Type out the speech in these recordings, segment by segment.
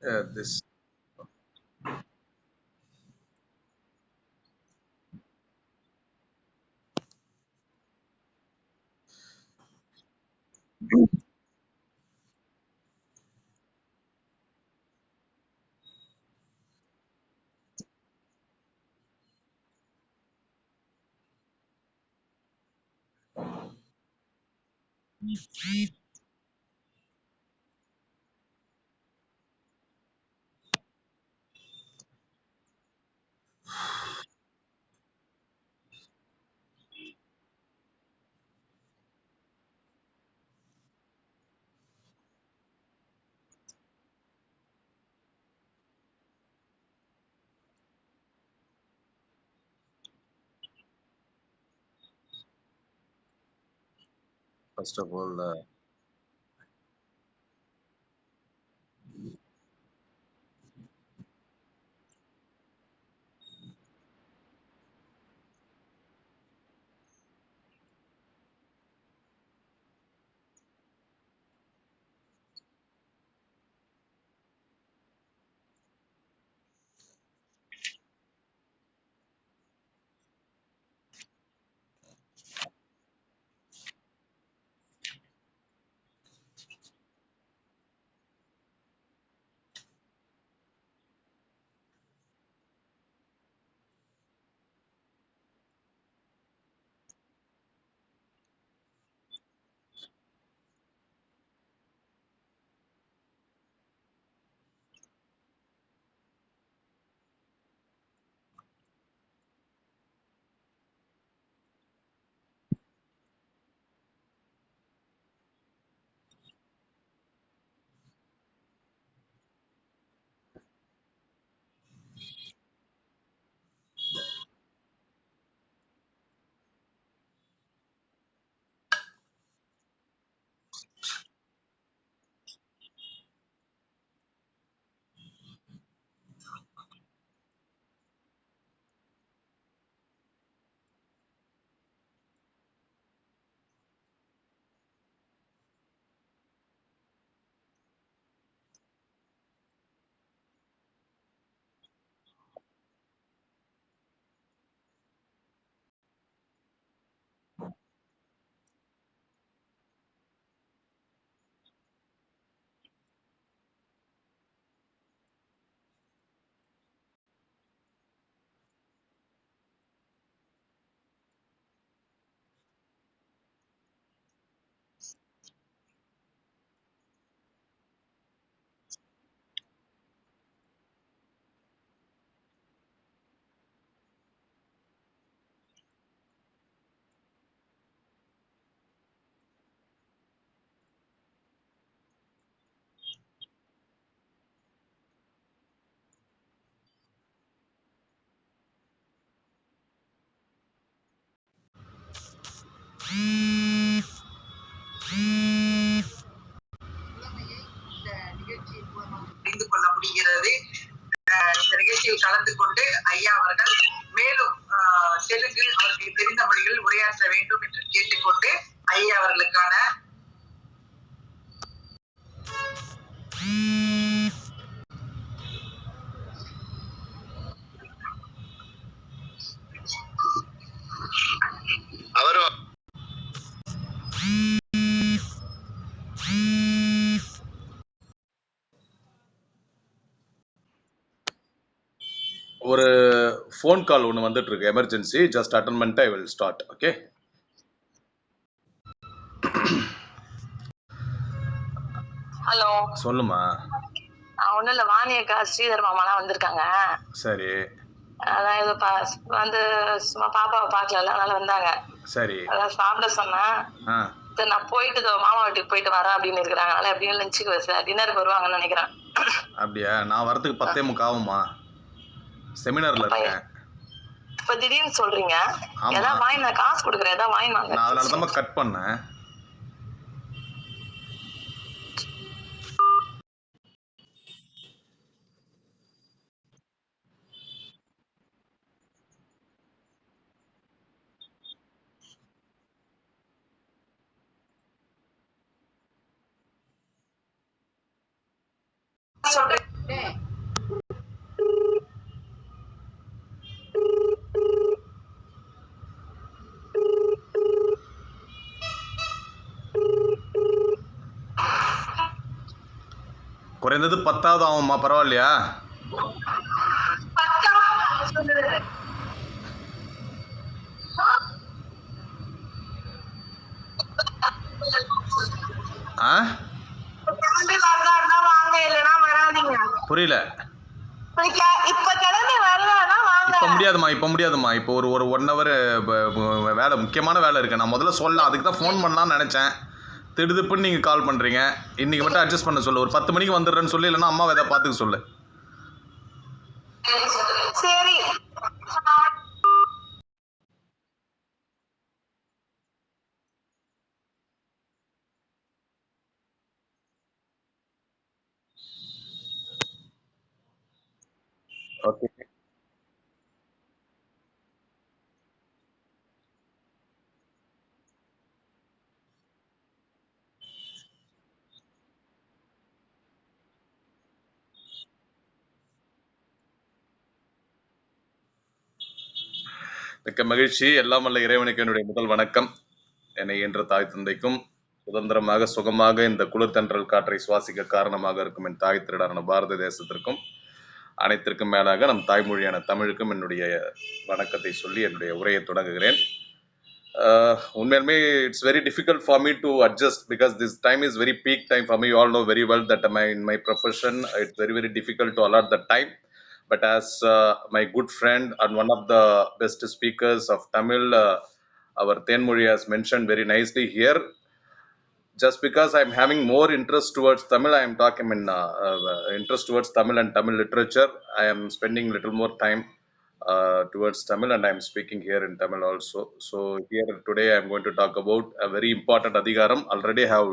This first of all, புரிந்து கொள்ள முடிகிறது. இந்த நிகழ்ச்சியில் கலந்து கொண்டு ஐயா அவர்கள் மேலும் தெலுங்கு அவர்களுக்கு தெரிந்த மொழிகளில் உரையாற்ற வேண்டும் என்று கேட்டுக்கொண்டு ஐயா அவர்களுக்கான ಅವರು ஒரு ஃபோன் கால் ஒன்று வந்துட்டு இருக்கு, எமர்ஜென்சி. ஜஸ்ட் அட்டன் பண்ணிட்டு I will start. Okay, hello, சொல்லுமா. ஒன்றும் இல்லை, வாணியக்கா ஸ்ரீதர் மாமாலாம் வந்திருக்காங்க. சரி அதான் இது வந்து சும்மா பாப்பாவை பார்க்கல, அதனால வந்தாங்க. சரி, அதான் சாப்பிட சொன்னேன். ஆ சரி, நான் போயிட்டு மாமா வீட்டுக்கு போயிட்டு வரேன் அப்படின்னு இருக்கிறாங்க. அதனால எப்படியும் லஞ்சுக்கு டின்னருக்கு வருவாங்கன்னு நினைக்கிறேன். அப்படியா? நான் வரதுக்கு 10:45 ஆகுமா? செமினார்ல இருக்கேன். இப்போ திடீர்னு சொல்றீங்க. ஆமா. ஏதாவது வாங்கி நான் காசு கொடுக்குறேன், ஏதாவது வாங்கி வாங்க. நான் அதனால தான் கட் பண்ணேன். சொல்றேன். என்னது 10வது ஆகுமா? பரவாயில்லையா? ஆ புரியல. இப்போ முடியாதுமா. இப்போ ஒரு 1 ஹவர் வேலை, முக்கியமான வேலை இருக்கு. நான் முதல்ல சொல்லலாம், அதுக்கு தான் ஃபோன் பண்ணலாம்னு நினச்சேன். திடுதுப்புன்னு நீங்கள் கால் பண்ணுறீங்க. இன்றைக்கி மட்டும் அட்ஜஸ்ட் பண்ண சொல்லு. ஒரு 10 மணிக்கு வந்துடுறேன்னு சொல்லி, இல்லைன்னா அம்மாவை எதாவது பார்த்துக்க சொல்லு. சரி. ஓகே. மிக்க மகிழ்ச்சி. எல்லாம் வல்ல இறைவனுக்கு என்னுடைய முதல் வணக்கம். என்னை என்ற தாய் தந்தைக்கும், சுதந்திரமாக சுகமாக இந்த குளிர்தன்றல் காற்றை சுவாசிக்க காரணமாக இருக்கும் என் தாய் திருடான பாரத தேசத்திற்கும், அனைத்திற்கும் மேலாக நம் தாய்மொழியான தமிழுக்கும் என்னுடைய வணக்கத்தை சொல்லி என்னுடைய உரையை தொடங்குகிறேன். உண்மையிலுமே it's very difficult for me to adjust because this time is very peak time for me. You all know very well that in my profession it's very very difficult to allot the time. But as my good friend and one of the best speakers of Tamil, our Tenmozhi has mentioned very nicely here, just because I'm having more interest towards Tamil, I am talking in interest towards Tamil and Tamil literature. I am spending little more time towards Tamil, and I am speaking here in Tamil also. So here today I am going to talk about a very important Adhigaram. Already have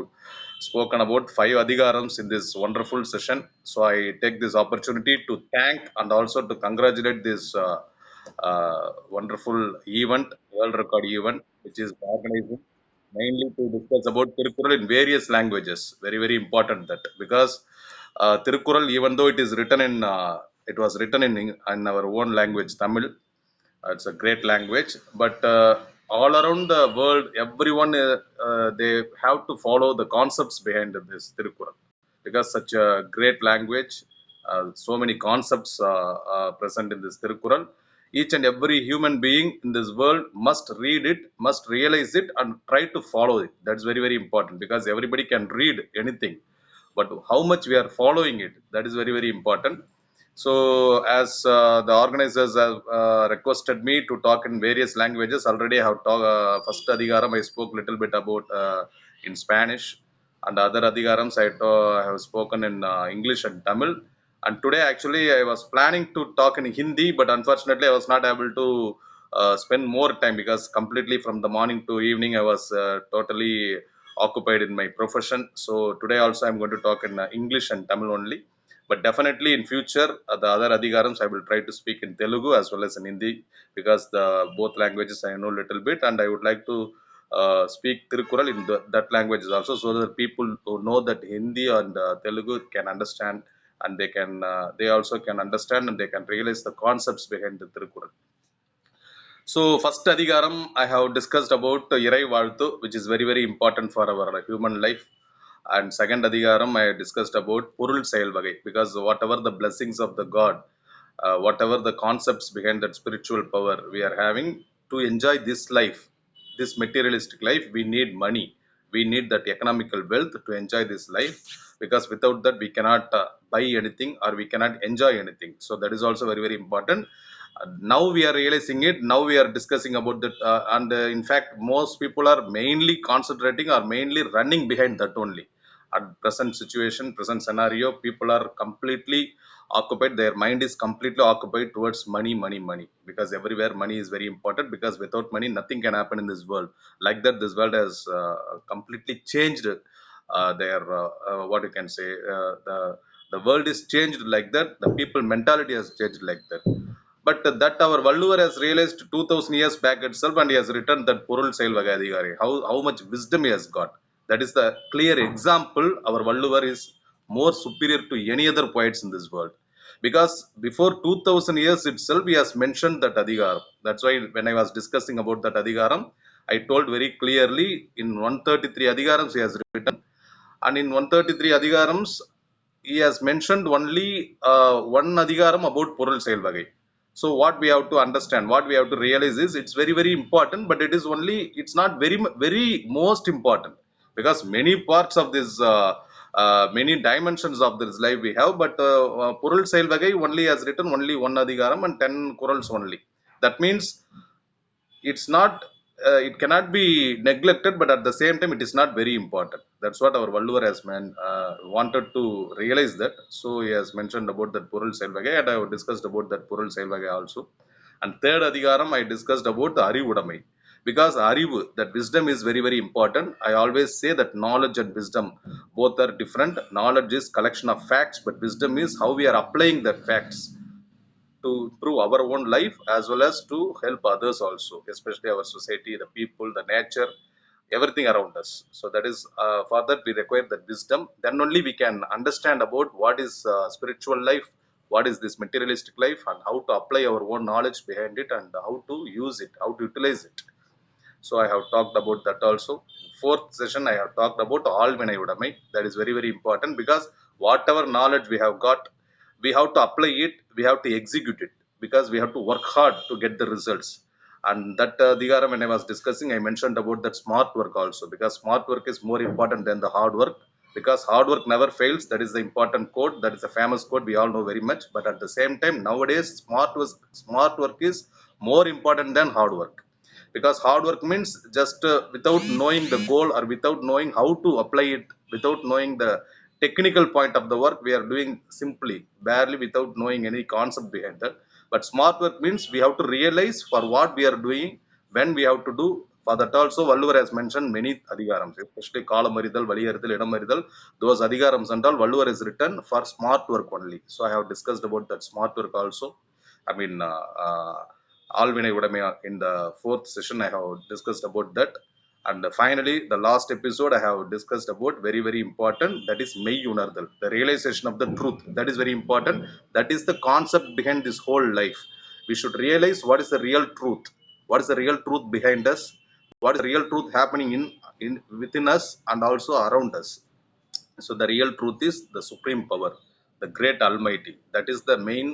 spoken about 5 Adhigarams in this wonderful session. So I take this opportunity to thank and also to congratulate this wonderful event, world record event, which is organizing mainly to discuss about Tirukkural in various languages. Very, very important that, because Tirukkural, even though it is written in, it was written in our own language, Tamil. It's a great language, but all around the world, everyone they have to follow the concepts behind this Tirukkural, because such a great language, so many concepts present in this Tirukkural. Each and every human being in this world must read it, must realize it, and try to follow it. That's very, very important, because everybody can read anything, but how much we are following it, that is very, very important. So, as the organizers have requested me to talk in various languages, already I have talked, first Adhigaram I spoke little bit about in Spanish, and other Adhigarams I have spoken in English and Tamil. And today actually I was planning to talk in Hindi, but unfortunately I was not able to spend more time, because completely from the morning to evening I was totally occupied in my profession. So today also I'm going to talk in English and Tamil only. But definitely in future, the other Adhigarams I will try to speak in Telugu as well as in Hindi, because the both languages I know little bit, and I would like to speak Tirukkural in that languages also, so that people who know that Hindi and Telugu can understand, and they also can understand, and they can realize the concepts behind the Tirukkural. So first Adhigaram I have discussed about Irai Vaalthu, which is very, very important for our human life. And second Adhigaram I discussed about Porul Seyalvagai, because whatever the blessings of the God, whatever the concepts behind that spiritual power we are having to enjoy this life, this materialistic life, we need money. We need that economical wealth to enjoy this life, because without that we cannot buy anything, or we cannot enjoy anything. So that is also very, very important. Now we are realizing it, now we are discussing about that, and in fact most people are mainly concentrating or mainly running behind that only. At present situation, present scenario, people are completely occupied, their mind is completely occupied towards money, because everywhere money is very important, because without money nothing can happen in this world. Like that, this world has completely changed their what you can say, the world is changed like that, the people mentality has changed like that. But that our Valluvar has realized 2000 years back itself, and he has written that Porul Seyalvagai Adhigari, how much wisdom he has got. That is the clear example. Our Valluvar is more superior to any other poets in this world, because before 2000 years itself he has mentioned that Adhigaram. That's why when I was discussing about that Adhigaram, I told very clearly in 133 Adhigarams he has written, and in 133 Adhigarams he has mentioned only one அதிகாரம் about பொருள் செயல் வகை. So what we have to understand, what we have to realize is it's very very important, but it is only, it's not very most important, because many parts of this many dimensions of this life we have, but பொருள் செயல் வகை only has written only one அதிகாரம் and 10 குறள்ஸ் only. That means it's not it cannot be neglected, but at the same time it is not very important. That's what our Valluvar has wanted to realize that. So he has mentioned about that பொருள் செயல்வகை, and I have discussed about that பொருள் செயல்வகை also. And third அதிகாரம் I discussed about the அறிவுடைமை, because அறிவு, that wisdom is very very important. I always say that knowledge and wisdom both are different. Knowledge is collection of facts, but wisdom is how we are applying that facts to improve our own life as well as to help others also, especially our society, the people, the nature, everything around us. So that is for that we require that wisdom. Then only we can understand about what is spiritual life, what is this materialistic life, and how to apply our own knowledge behind it, and how to use it, how to utilize it. So I have talked about that also. Fourth session I have talked about ஆழ்வினை உடைமை. That is very very important, because whatever knowledge we have got, we have to apply it, we have to execute it, because we have to work hard to get the results. And that Digara, when I was discussing, I mentioned about that smart work also, because smart work is more important than the hard work, because hard work never fails. That is the important quote, that is a famous quote we all know very much. But at the same time, nowadays smart work is more important than hard work, because hard work means just without knowing the goal, or without knowing how to apply it, without knowing the technical point of the work, we are doing simply barely without knowing any concept behind that. But smart work means we have to realize for what we are doing, when we have to do. For that also Valluvar has mentioned many adhigarams, especially kalamarital, valiyarital, idamarital. Those adhigarams and all Valluvar is written for smart work only. So I have discussed about that smart work also. I mean ஆழ்வினை உடைமை, in the fourth session I have discussed about that. And finally the last episode I have discussed about very very important, that is மெய் உணர்தல், the realization of the truth. That is very important. That is the concept behind this whole life. We should realize what is the real truth, what is the real truth behind us, what is the real truth happening in within us and also around us. So the real truth is the supreme power, the great almighty. That is the main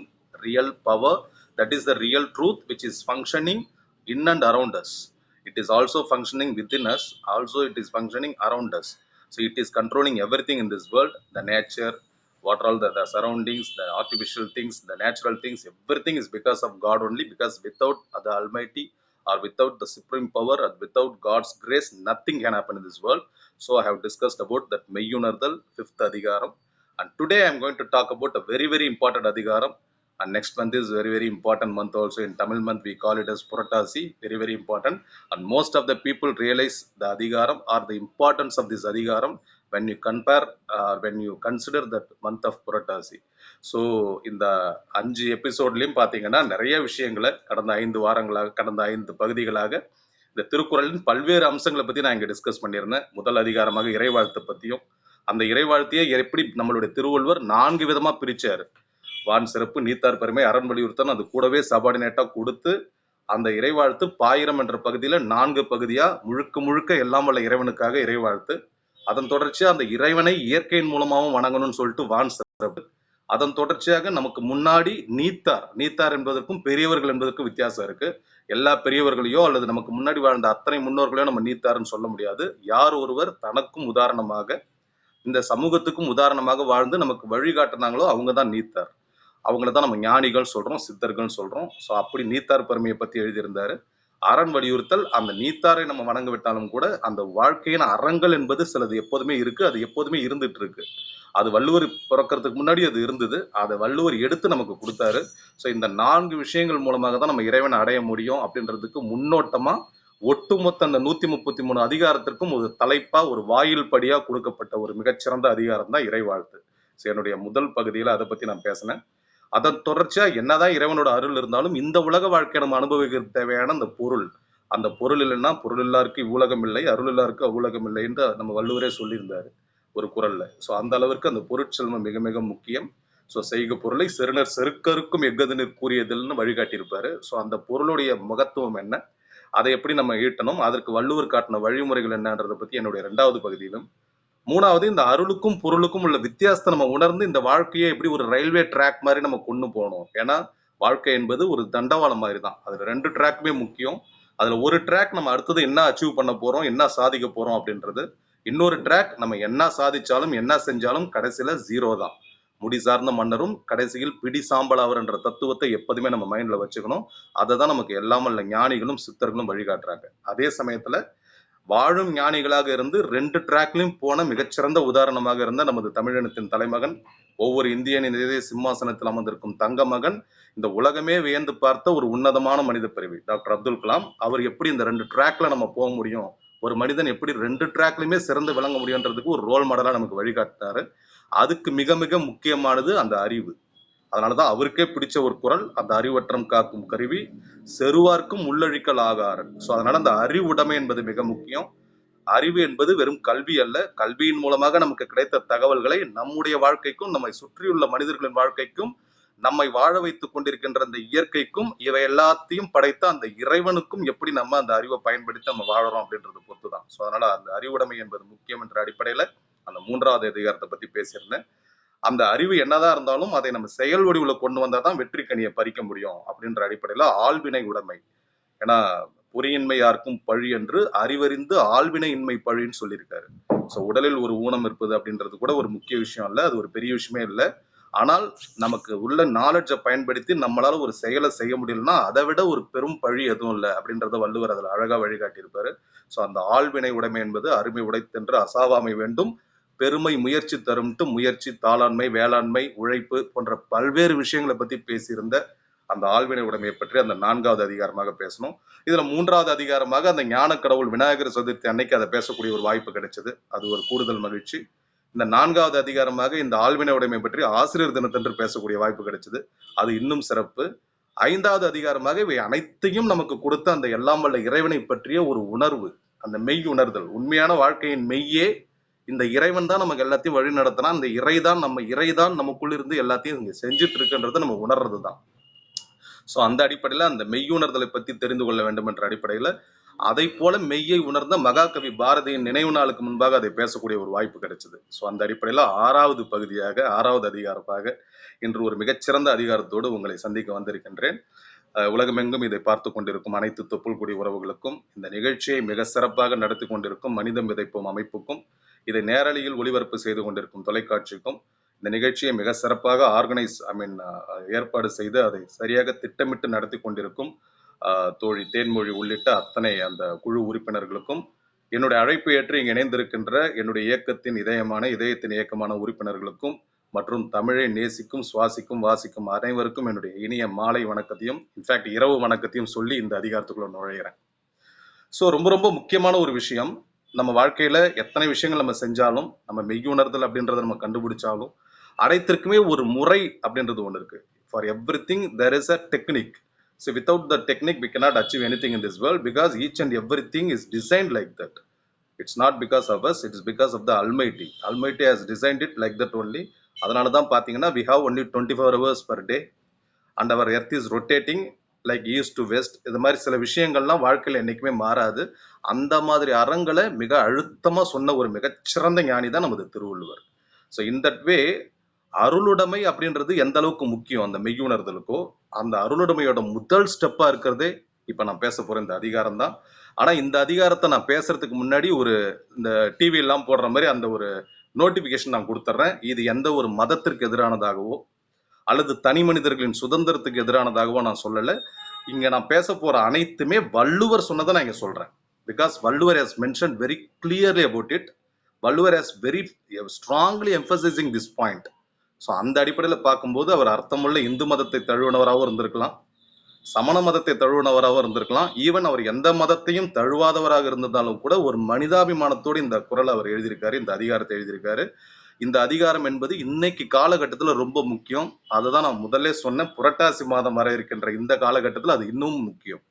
real power. That is the real truth which is functioning in and around us. It is also functioning within us. Also it is functioning around us. So it is controlling everything in this world, the nature, what all the surroundings, the artificial things, the natural things, everything is because of God only. Because without the almighty, or without the supreme power, or without God's grace, nothing can happen in this world. So I have discussed about that மெய்யுணர்தல், fifth அதிகாரம். And today I am going to talk about a very very important அதிகாரம். And next month is very very important month also. In Tamil month we call it as Puratasi, very very important. And most of the people realize the அதிகாரம் or the importance of this அதிகாரம் when you compare, when you consider that month of Puratasi. So இந்த 5 எபிசோட்லையும் பார்த்தீங்கன்னா நிறைய விஷயங்களை கடந்த 5 வாரங்களாக, கடந்த 5 பகுதிகளாக இந்த திருக்குறளின் பல்வேறு அம்சங்களை பற்றி நான் இங்கே டிஸ்கஸ் பண்ணியிருந்தேன். முதல் அதிகாரமாக இறைவாழ்த்தை பற்றியும், அந்த இறைவாழ்த்தையை எப்படி நம்மளுடைய திருவள்ளுவர் 4 விதமாக பிரிச்சாரு. வான் சிறப்பு, நீத்தார் பெருமை, அரண் வலியுறுத்தல், அது கூடவே சபார்டினேட்டாக கொடுத்து அந்த இறைவாழ்த்து பாயிரம் என்ற பகுதியில் 4 பகுதியாக முழுக்க முழுக்க எல்லாம் வல்ல இறைவனுக்காக இறைவாழ்த்து. அதன் தொடர்ச்சியாக அந்த இறைவனை இயற்கையின் மூலமாகவும் வணங்கணும்னு சொல்லிட்டு வான் சிறப்பு. அதன் தொடர்ச்சியாக நமக்கு முன்னாடி நீத்தார், நீத்தார் என்பதற்கும் பெரியவர்கள் என்பதற்கும் வித்தியாசம் இருக்கு. எல்லா பெரியவர்களையோ அல்லது நமக்கு முன்னாடி வாழ்ந்த அத்தனை முன்னோர்களையோ நம்ம நீத்தார்னு சொல்ல முடியாது. யார் ஒருவர் தனக்கும் உதாரணமாக, இந்த சமூகத்துக்கும் உதாரணமாக வாழ்ந்து நமக்கு வழிகாட்டினாங்களோ அவங்க தான் நீத்தார். அவங்கள தான் நம்ம ஞானிகள் சொல்றோம், சித்தர்கள் சொல்றோம். ஸோ அப்படி நீத்தார் பெருமையை பத்தி எழுதியிருந்தாரு. அரண் வலியுறுத்தல், அந்த நீத்தாரை நம்ம வணங்க விட்டாலும் கூட அந்த வாழ்க்கையின் அறங்கள் என்பது சிலது எப்போதுமே இருக்கு, அது எப்போதுமே இருந்துட்டு இருக்கு. அது வள்ளுவர் பிறக்கிறதுக்கு முன்னாடி அது இருந்தது, அதை வள்ளுவர் எடுத்து நமக்கு கொடுத்தாரு. ஸோ இந்த 4 விஷயங்கள் மூலமாக தான் நம்ம இறைவனை அடைய முடியும் அப்படின்றதுக்கு முன்னோட்டமா ஒட்டுமொத்த அந்த 133 அதிகாரத்திற்கும் ஒரு தலைப்பா, ஒரு வாயில் படியா கொடுக்கப்பட்ட ஒரு மிகச்சிறந்த அதிகாரம் தான் இறைவாழ்த்து. ஸோ என்னுடைய முதல் பகுதியில் அதை பத்தி நான் பேசினேன். அதன் தொடர்ச்சியா என்னதான் இறைவனோட அருள் இருந்தாலும் இந்த உலக வாழ்க்கை நம்ம அனுபவிக்க தேவையான அந்த பொருள், அந்த பொருள் இல்லைன்னா பொருள் இல்லாருக்கு இவ்வுலகம் இல்லை, அருள் இல்லாருக்கு அவ்வுலகம் இல்லை என்று நம்ம வள்ளுவரே சொல்லியிருந்தாரு ஒரு குறள்ல. ஸோ அந்த அளவிற்கு அந்த பொருட்செல்வம் மிக மிக முக்கியம். ஸோ செய்க பொருளை செருணர் செருக்கருக்கும் எஃகதினிற் கூறியதில்னு வழிகாட்டியிருப்பாரு. ஸோ அந்த பொருளுடைய மகத்துவம் என்ன, அதை எப்படி நம்ம ஈட்டணும், அதற்கு வள்ளுவர் காட்டின வழிமுறைகள் என்னன்றதை பத்தி என்னுடைய 2வது பகுதியிலும், மூணாவது இந்த அருளுக்கும் பொருளுக்கும் உள்ள வித்தியாசத்தை நம்ம உணர்ந்து இந்த வாழ்க்கையை எப்படி ஒரு ரயில்வே ட்ராக் மாதிரி நம்ம கொண்டு போகணும். ஏன்னா வாழ்க்கை என்பது ஒரு தண்டவாளம் மாதிரி தான். அதுல 2 ட்ராக்குமே முக்கியம். அதுல ஒரு ட்ராக் நம்ம அடுத்தது என்ன அச்சீவ் பண்ண போறோம், என்ன சாதிக்க போறோம் அப்படின்றது. இன்னொரு ட்ராக் நம்ம என்ன சாதிச்சாலும் என்ன செஞ்சாலும் கடைசியில 0 தான். முடி சார்ந்த மன்னரும் கடைசியில் பிடி சாம்பல் என்ற தத்துவத்தை எப்போதுமே நம்ம மைண்ட்ல வச்சுக்கணும். அதை தான் நமக்கு எல்லாமல்ல ஞானிகளும் சித்தர்களும் வழிகாட்டுறாங்க. அதே சமயத்துல வாழும் ஞானிகளாக இருந்து 2 ட்ராக்லயும் போன மிகச்சிறந்த உதாரணமாக இருந்த நமது தமிழினத்தின் தலைமகன், ஒவ்வொரு இந்தியனின் இதய சிம்மாசனத்தில் அமர்ந்திருக்கும் தங்க மகன், இந்த உலகமே வியந்து பார்த்த ஒரு உன்னதமான மனித பிறவி டாக்டர் அப்துல் கலாம். அவர் எப்படி இந்த 2 ட்ராக்ல நம்ம போக முடியும், ஒரு மனிதன் எப்படி 2 ட்ராக்லயுமே சிறந்து விளங்க முடியும்ன்றதுக்கு ஒரு ரோல் மாடலா நமக்கு வழிகாட்டினாரு. அதுக்கு மிக மிக முக்கியமானது அந்த அறிவு. அதனாலதான் அவருக்கே பிடிச்ச ஒரு குறள், அந்த அறிவற்றம் காக்கும் கருவி செருவார்க்கும் உள்ளழிக்கல் ஆகாரன். சோ அதனால அந்த அறிவுடைமை என்பது மிக முக்கியம். அறிவு என்பது வெறும் கல்வி அல்ல. கல்வியின் மூலமாக நமக்கு கிடைத்த தகவல்களை நம்முடைய வாழ்க்கைக்கும் நம்மை சுற்றியுள்ள மனிதர்களின் வாழ்க்கைக்கும் நம்மை வாழ வைத்துக் கொண்டிருக்கின்ற அந்த இயற்கைக்கும் இவை எல்லாத்தையும் படைத்த அந்த இறைவனுக்கும் எப்படி நம்ம அந்த அறிவை பயன்படுத்தி நம்ம வாழறோம் அப்படின்றது பொறுத்துதான். சோ அதனால அந்த அறிவுடைமை என்பது முக்கியம் என்ற அடிப்படையில அந்த 3வது அதிகாரத்தை பத்தி பேசியிருந்தேன். அந்த அறிவு என்னதான் இருந்தாலும் அதை நம்ம செயல் வடிவுல கொண்டு வந்தாதான் வெற்றி கனியை பறிக்க முடியும் அப்படின்ற அடிப்படையில ஆள்வினை உடைமை. ஏன்னா பொறியின்மை யாருக்கும் பழி என்று அறிவறிந்து ஆள்வினை இன்மை பழின்னு சொல்லியிருக்காரு. சோ உடலில் ஒரு ஊனம் இருப்பது அப்படின்றது கூட ஒரு முக்கிய விஷயம் இல்ல, அது ஒரு பெரிய விஷயமே இல்லை. ஆனால் நமக்கு உள்ள நாலேஜை பயன்படுத்தி நம்மளால ஒரு செயலை செய்ய முடியலன்னா அதை விட ஒரு பெரும் பழி எதுவும் இல்லை அப்படின்றத வள்ளுவர் அதுல அழகா வழிகாட்டி இருப்பாரு. சோ அந்த ஆள்வினை உடைமை என்பது அருமை உடைத்தென்று அசாவாமை வேண்டும், பெருமை முயற்சி தரும்ட்டு முயற்சி, தாளாண்மை, வேளாண்மை, உழைப்பு போன்ற பல்வேறு விஷயங்களை பத்தி பேசியிருந்த அந்த ஆள்வினை உடைமையை பற்றி அந்த 4வது அதிகாரமாக பேசணும். இதுல 3வது அதிகாரமாக அந்த ஞான கடவுள் விநாயகர் சதுர்த்தி அன்னைக்கு அதை பேசக்கூடிய ஒரு வாய்ப்பு கிடைச்சது. அது ஒரு கூடுதல் மகிழ்ச்சி. இந்த 4வது அதிகாரமாக இந்த ஆள்வினை உடைமை பற்றி ஆசிரியர் தினத்தன்று பேசக்கூடிய வாய்ப்பு கிடைச்சது. அது இன்னும் சிறப்பு. 5வது அதிகாரமாக இவை அனைத்தையும் நமக்கு கொடுத்த அந்த எல்லாம் வல்ல இறைவனை பற்றிய ஒரு உணர்வு, அந்த மெய் உணர்தல். உண்மையான வாழ்க்கையின் மெய்யே இந்த இறைவன் தான் நமக்கு எல்லாத்தையும் வழி நடத்தினா, இந்த இறைதான் நமக்குள்ள இருந்து எல்லாத்தையும் இங்க செஞ்சுட்டு இருக்குன்றதை நம்ம உணர்றது தான். சோ அந்த அடிப்படையில அந்த மெய்யுணர்தலை பத்தி தெரிந்து கொள்ள வேண்டும் என்ற அடிப்படையில அதை போல மெய்யை உணர்ந்த மகாகவி பாரதியின் நினைவு நாளுக்கு முன்பாக அதை பேசக்கூடிய ஒரு வாய்ப்பு கிடைச்சது. சோ அந்த அடிப்படையில 6வது பகுதியாக 6வது அதிகாரமாக இன்று ஒரு மிகச்சிறந்த அதிகாரத்தோடு உங்களை சந்திக்க வந்திருக்கின்றேன். உலகமெங்கும் இதை பார்த்து கொண்டிருக்கும் அனைத்து தொப்புள் குடி உறவுகளுக்கும், இந்த நிகழ்ச்சியை மிக சிறப்பாக நடத்தி கொண்டிருக்கும் மனிதம் விதைப்போம் அமைப்புக்கும், இதை நேரலையில் ஒளிபரப்பு செய்து கொண்டிருக்கும் தொலைக்காட்சிக்கும், இந்த நிகழ்ச்சியை மிக சிறப்பாக ஏற்பாடு செய்து அதை சரியாக திட்டமிட்டு நடத்தி கொண்டிருக்கும் தோழி தேன்மொழி உள்ளிட்ட அத்தனை அந்த குழு உறுப்பினர்களுக்கும், என்னுடைய அழைப்பு ஏற்று இங்கு இணைந்திருக்கின்ற என்னுடைய இதயத்தின் இயக்கமான உறுப்பினர்களுக்கும் மற்றும் தமிழை நேசிக்கும், சுவாசிக்கும், வாசிக்கும் அனைவருக்கும் என்னுடைய இனிய மாலை வணக்கத்தையும், இன்ஃபேக்ட் இரவு வணக்கத்தையும் சொல்லி இந்த அதிகாரத்துக்குள்ள நுழைகிறேன். ஸோ ரொம்ப ரொம்ப முக்கியமான ஒரு விஷயம், நம்ம வாழ்க்கையில எத்தனை விஷயங்கள் நம்ம செஞ்சாலும், நம்ம மெய்யுணர்தல் அப்படின்றத நம்ம கண்டுபிடிச்சாலும், அனைத்திற்குமே ஒரு முறை அப்படின்றது ஒன்று இருக்கு. For every thing there is a technique. So without the technique we cannot achieve anything in this world, because each and everything is designed like that. It's not because of us, it is because of the Almighty. Almighty has designed it like that only. அதனால தான் பார்த்தீங்கன்னா we have only 24 hours per day and our earth is rotating like east to west. இது மாதிரி சில விஷயங்கள்லாம் வாழ்க்கையில் என்னைக்குமே மாறாது. அந்த மாதிரி அறங்களை மிக அழுத்தமா சொன்ன ஒரு மிகச்சிறந்த ஞானி தான் நமது Thiruvalluvar. So in that way அருளுடைமை அப்படின்றது எந்த அளவுக்கு முக்கியம் அந்த மெய்யுணர்தலுக்கோ, அந்த அருளுடைமையோட முதல் ஸ்டெப்பா இருக்கிறதே இப்ப நான் பேச போற இந்த அதிகாரம் தான். ஆனா இந்த அதிகாரத்தை நான் பேசுறதுக்கு முன்னாடி இந்த டிவி எல்லாம் போடுற மாதிரி அந்த ஒரு நோட்டிபிகேஷன் நான் கொடுத்துட்றேன். இது எந்த ஒரு மதத்திற்கு எதிரானதாகவோ அல்லது தனி மனிதர்களின் சுதந்திரத்துக்கு எதிரானதாகவோ நான் சொல்லலை. இங்க நான் பேச போற அனைத்துமே வள்ளுவர் சொன்னதை நான் இங்க சொல்றேன். Because Valluvar has mentioned very clearly about it. Valluvar has very strongly emphasizing this point. So அந்த அடிப்படையில் பார்க்கும்போது அவர் அர்த்தமுள்ள இந்து மதத்தை தழுவினவராகவும் இருந்திருக்கலாம், சமண மதத்தை தழுவினவராகவும் இருந்திருக்கலாம், ஈவன் அவர் எந்த மதத்தையும் தழுவாதவராக இருந்ததாலும் கூட ஒரு மனிதாபிமானத்தோடு இந்த குறளை அவர் எழுதியிருக்காரு, இந்த அதிகாரத்தை எழுதியிருக்காரு. இந்த அதிகாரம் என்பது இன்னைக்கு காலகட்டத்தில் ரொம்ப முக்கியம். அதுதான் நான் முதல்ல சொன்னேன், புரட்டாசி மாதம் வர இருக்கின்ற இந்த காலகட்டத்தில் அது இன்னும் முக்கியம்.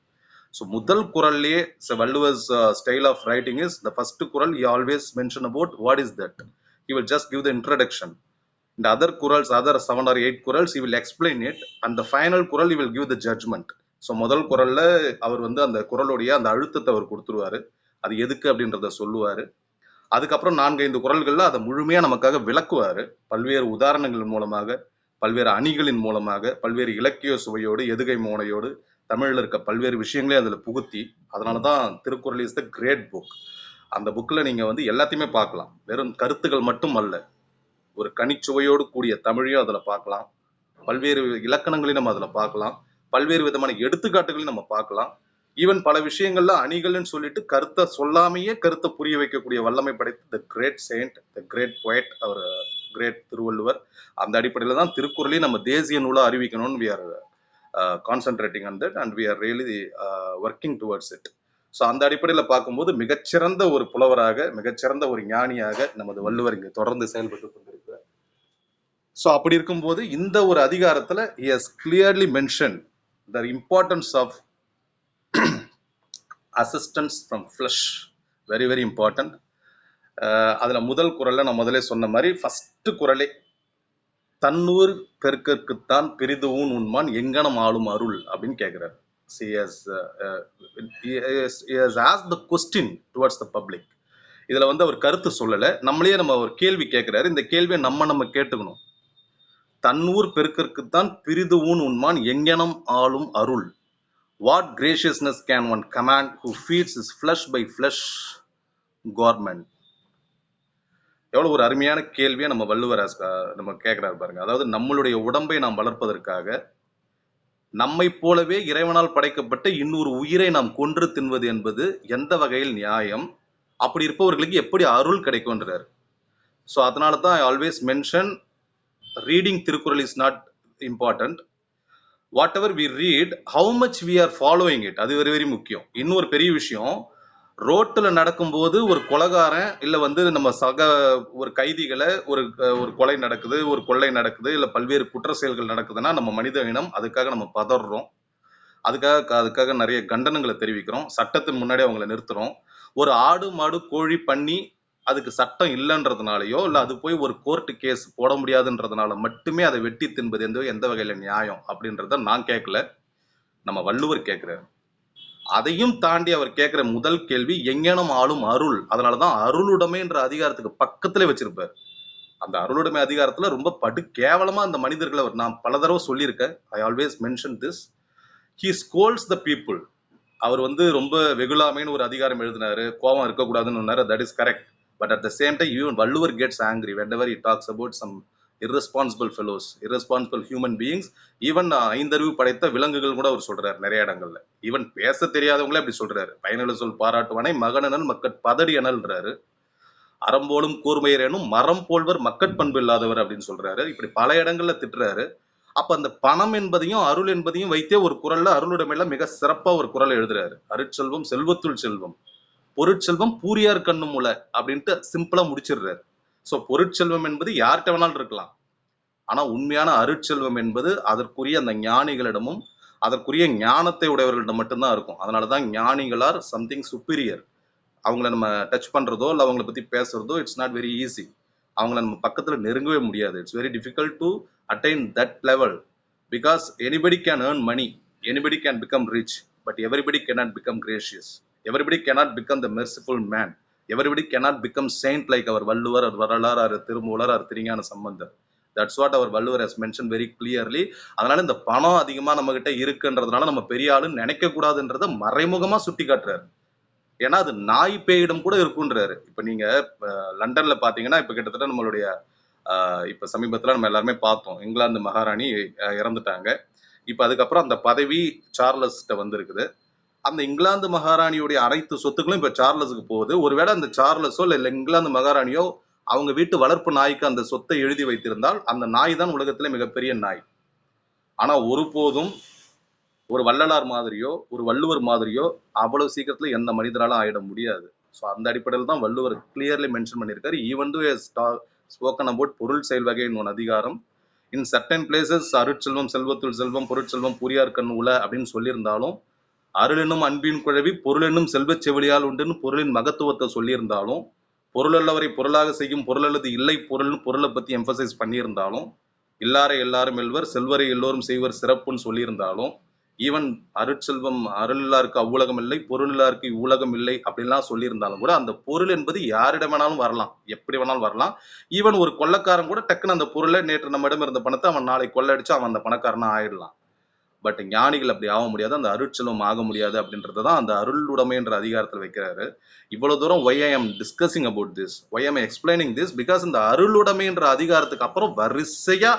ஸோ முதல் குறள்லயே Valluvar's style of writing is the first kural he always mention about what is that. He will just give the introduction. In the other kurals, other 7 or 8 kurals, he will explain it, and the final kural he will give the judgment. So முதல் குறள்ல அவர் அந்த குறளுடைய அந்த அழுத்தத்தை அவர் கொடுத்துருவாரு, அது எதுக்கு அப்படின்றத சொல்லுவாரு. அதுக்கப்புறம் 4-5 குறள்கள்ல அதை முழுமையா நமக்காக விளக்குவாரு. பல்வேறு உதாரணங்கள் மூலமாக, பல்வேறு அணிகளின் மூலமாக, பல்வேறு இலக்கிய சுவையோடு, எதுகை மோனையோடு தமிழ்ல இருக்க பல்வேறு விஷயங்களையும் அதுல புகுத்தி, அதனாலதான் Thirukkural is the great book. அந்த புக்ல நீங்க வந்து எல்லாத்தையுமே பார்க்கலாம். வெறும் கருத்துக்கள் மட்டும் அல்ல, ஒரு கனிச்சுவையோடு கூடிய தமிழையும் அதுல பார்க்கலாம், பல்வேறு இலக்கணங்களையும் நம்ம அதுல பார்க்கலாம், பல்வேறு விதமான எடுத்துக்காட்டுகளையும் நம்ம பார்க்கலாம். ஈவன் பல விஷயங்கள்ல அணிகள்னு சொல்லிட்டு கருத்தை சொல்லாமையே கருத்தை புரிய வைக்கக்கூடிய வல்லமை படைத்த the great saint, the great poet, our great Thiruvalluvar. அந்த அடிப்படையில தான் திருக்குறளையும் நம்ம தேசிய நூலா அறிவிக்கணும்னு we are concentrating on that and we are really working towards it. So அந்த அடிப்படையில் பார்க்கும்போது மிகச்சிறந்த ஒரு புலவராக, மிகச்சிறந்த ஒரு ஞானியாக நமது வள்ளுவர் இங்கே தொடர்ந்து செயல்பட்டு கொண்டிருக்கிறார். ஸோ அப்படி இருக்கும்போது இந்த ஒரு அதிகாரத்துல he has clearly mentioned the importance of assistance from flesh, very very important. அதுல முதல் குறள்ல நான் முதலே சொன்ன மாதிரி ஃபர்ஸ்ட் குறளே தன்னூர் பெருக்கற்குத்தான் பெரிதுவும் உண்மான் எங்கனம் ஆளும் அருள் அப்படின்னு கேட்கிறார். he has asked the question towards the public. இதுல வந்து அவர் கருத்து சொல்லல, நம்மளே நம்ம ஒரு கேள்வி கேட்கிறாரு. இந்த கேள்வியை நம்ம கேட்டுக்கணும். தன்னூர் பெருக்கற்குத்தான் பிரிதுவும் உண்மான் எங்கனம் ஆளும் அருள். What graciousness can one command who feeds his flesh by flesh government? எவ்வளவு ஒரு அருமையான கேள்வியை நம்ம வள்ளுவர் நம்ம கேட்கிறாரு பாருங்க. அதாவது நம்மளுடைய உடம்பை நாம் வளர்ப்பதற்காக நம்மை போலவே இறைவனால் படைக்கப்பட்ட இன்னொரு உயிரை நாம் கொன்று தின்வது என்பது எந்த வகையில் நியாயம்? அப்படி இருப்பவர்களுக்கு எப்படி அருள் கிடைக்கும்ன்றார். ஸோ அதனால தான் ஐ always mention reading Thirukkural is not important. whatever we read, how much we are following it, அது வெரி வெரி முக்கியம். இன்னொரு பெரிய விஷயம், ரோட்டில் நடக்கும்போது ஒரு கொலைகாரன் இல்லை வந்து நம்ம ஒரு கைதிகளை ஒரு கொலை நடக்குது, ஒரு கொள்ளை நடக்குது, இல்லை பல்வேறு குற்ற செயல்கள் நடக்குதுன்னா நம்ம மனித இனம் அதுக்காக நம்ம பதறோம், அதுக்காக நிறைய கண்டனங்களை தெரிவிக்கிறோம், சட்டத்தின் முன்னாடி அவங்களை நிறுத்துறோம். ஒரு ஆடு மாடு கோழி பண்ணி அதுக்கு சட்டம் இல்லைன்றதுனாலயோ இல்லை அது போய் ஒரு கோர்ட்டு கேஸ் போட முடியாதுன்றதுனால மட்டுமே அதை வெட்டி தின்பது எந்த வகையில நியாயம் அப்படின்றத நான் கேட்கல, நம்ம வள்ளுவர் கேட்கிறார். அதையும் தாண்டி அவர் கேட்கிற முதல் கேள்வி எங்கேனும் ஆளும் அருள். அதனாலதான் அருளுடைமை என்ற அதிகாரத்துக்கு பக்கத்திலே வச்சிருப்பார். அந்த அருளுடைமை அதிகாரத்துல ரொம்ப படு கேவலமா அந்த மனிதர்களை நான் பல தடவை சொல்லியிருக்கேன். I always mention this. He scolds the people. அவர் வந்து ரொம்ப வெகுளாமைன்னு ஒரு அதிகாரம் எழுதினாரு, கோபம் இருக்கக்கூடாதுன்னு. That is correct. But at the same time, even Valluvar gets angry whenever he talks about some irresponsible fellows, irresponsible human beings. Even ஐந்தறிவு படைத்த விலங்குகள் கூட அவர் சொல்றாரு நிறைய இடங்கள்ல. ஈவன் பேச தெரியாதவங்களே அப்படி சொல்றாரு. பயனுள்ள சொல் பாராட்டுவானை மகனனல் மக்கட் பதடி அனல்ன்றாரு. அறம்போலும் கூர்மையரேனும் மரம் போல்வர் மக்கட்பண்பு இல்லாதவர் அப்படின்னு சொல்றாரு. இப்படி பல இடங்கள்ல திட்டுறாரு. அப்ப அந்த பணம் என்பதையும் அருள் என்பதையும் வைத்தே ஒரு குறள்ல அருளுடைமையில மிக சிறப்பா ஒரு குறள் எழுதுறாரு. அருட்செல்வம் செல்வத்துள் செல்வம், பொருட்செல்வம் பூரியார் கண்ணு முளை அப்படின்ட்டு சிம்பிளா முடிச்சிடுறாரு. ஸோ பொருட்செல்வம் என்பது யார்கிட்ட வேணாலும் இருக்கலாம், ஆனா உண்மையான அருட்செல்வம் என்பது அதற்குரிய அந்த ஞானிகளிடமும் அதற்குரிய ஞானத்தை உடையவர்களிடம் மட்டும்தான் இருக்கும். அதனாலதான் ஞானிகளார் சம்திங் சுப்பீரியர். அவங்கள நம்ம டச் பண்றதோ இல்லை அவங்கள பத்தி பேசுறதோ இட்ஸ் நாட் வெரி ஈஸி. அவங்கள நம்ம பக்கத்துல நெருங்கவே முடியாது. It's very difficult to attain that level because anybody can earn money, anybody can become rich, but everybody cannot become gracious. Everybody cannot become the merciful man. Everybody cannot become saint like our Valluvar or Varalar or Tirumular or Thiringana Sambandar. That's what our Valluvar has mentioned very clearly. அதனால இந்த பணம் அதிகமா நம்ம கிட்ட இருக்குன்றதுனால நம்ம பெரிய ஆளுன்னு நினைக்க கூடாதுன்றத மறைமுகமா சுட்டி காட்டுறாரு. ஏன்னா அது நாய் பேயிடம் கூட இருக்குன்றாரு. இப்ப நீங்க லண்டன்ல பாத்தீங்கன்னா இப்ப கிட்டத்தட்ட நம்மளுடைய இப்ப சமீபத்துல நம்ம எல்லாருமே பார்த்தோம், இங்கிலாந்து மகாராணி இறந்துட்டாங்க. இப்ப அதுக்கப்புறம் அந்த பதவி சார்லஸ்ட வந்திருக்குது. அந்த இங்கிலாந்து மகாராணியுடைய அனைத்து சொத்துக்களும் இப்ப சார்லஸுக்கு போகுது. ஒருவேளை அந்த சார்லஸோ இல்ல இங்கிலாந்து மகாராணியோ அவங்க வீட்டு வளர்ப்பு நாய்க்கு அந்த சொத்தை எழுதி வைத்திருந்தால் அந்த நாய் தான் உலகத்திலே மிகப்பெரிய நாய். ஆனா ஒருபோதும் ஒரு வள்ளலார் மாதிரியோ ஒரு வள்ளுவர் மாதிரியோ அவ்வளவு சீக்கிரத்துல எந்த மனிதராலும் ஆயிட முடியாது. ஸோ அந்த அடிப்படையில் தான் வள்ளுவர் கிளியர்லி மென்ஷன் பண்ணியிருக்காரு. ஈவன் டு ஸ்போக்கன் அபவுட் பொருள் செயல் வகையின் ஒரு அதிகாரம். இன் சர்டன் பிளேசஸ் அருட்செல்வம் செல்வத்துள் செல்வம் பொருட்செல்வம் பூரியார் கண் உல அப்படின்னு சொல்லியிருந்தாலும், அருளென்னும் அன்பின் குழவி பொருளென்னும் செல்வச் செவிலியால் உண்டுன்னு பொருளின் மகத்துவத்தை சொல்லியிருந்தாலும், பொருளல்லவரை பொருளாக செய்யும் பொருளல்லது இல்லை பொருள்னு பொருளை பத்தி எம்பசைஸ் பண்ணியிருந்தாலும், இல்லாரை எல்லாரும் எல்வர் செல்வரை எல்லோரும் செய்வர் சிறப்புன்னு சொல்லியிருந்தாலும், ஈவன் அருட்செல்வம் அருளில்லாருக்கு அவ்வுலகம் இல்லை, பொருளில்லாருக்கு இவ்வுலகம் இல்லை அப்படின்லாம் சொல்லியிருந்தாலும் கூட அந்த பொருள் என்பது யாரிடம் வேணாலும் வரலாம், எப்படி வேணாலும் வரலாம். ஈவன் ஒரு கொள்ளைக்காரன் கூட டக்குன்னு அந்த பொருளை, நேற்று நம்மிடம் இருந்த பணத்தை அவன் நாளை கொள்ளடிச்சு அவன் அந்த பணக்காரனா ஆயிடலாம். பட் ஞானிகள் அப்படி ஆக முடியாது, அந்த அருட்செல்வம் ஆக முடியாது அப்படின்றதான் அந்த அருளுடைமைன்ற அதிகாரத்தில் வைக்கிறாரு. இவ்வளவு தூரம் why I am discussing about this, why I am explaining this, because இந்த அருளுடைமைன்ற அதிகாரத்துக்கு அப்புறம் வரிசையா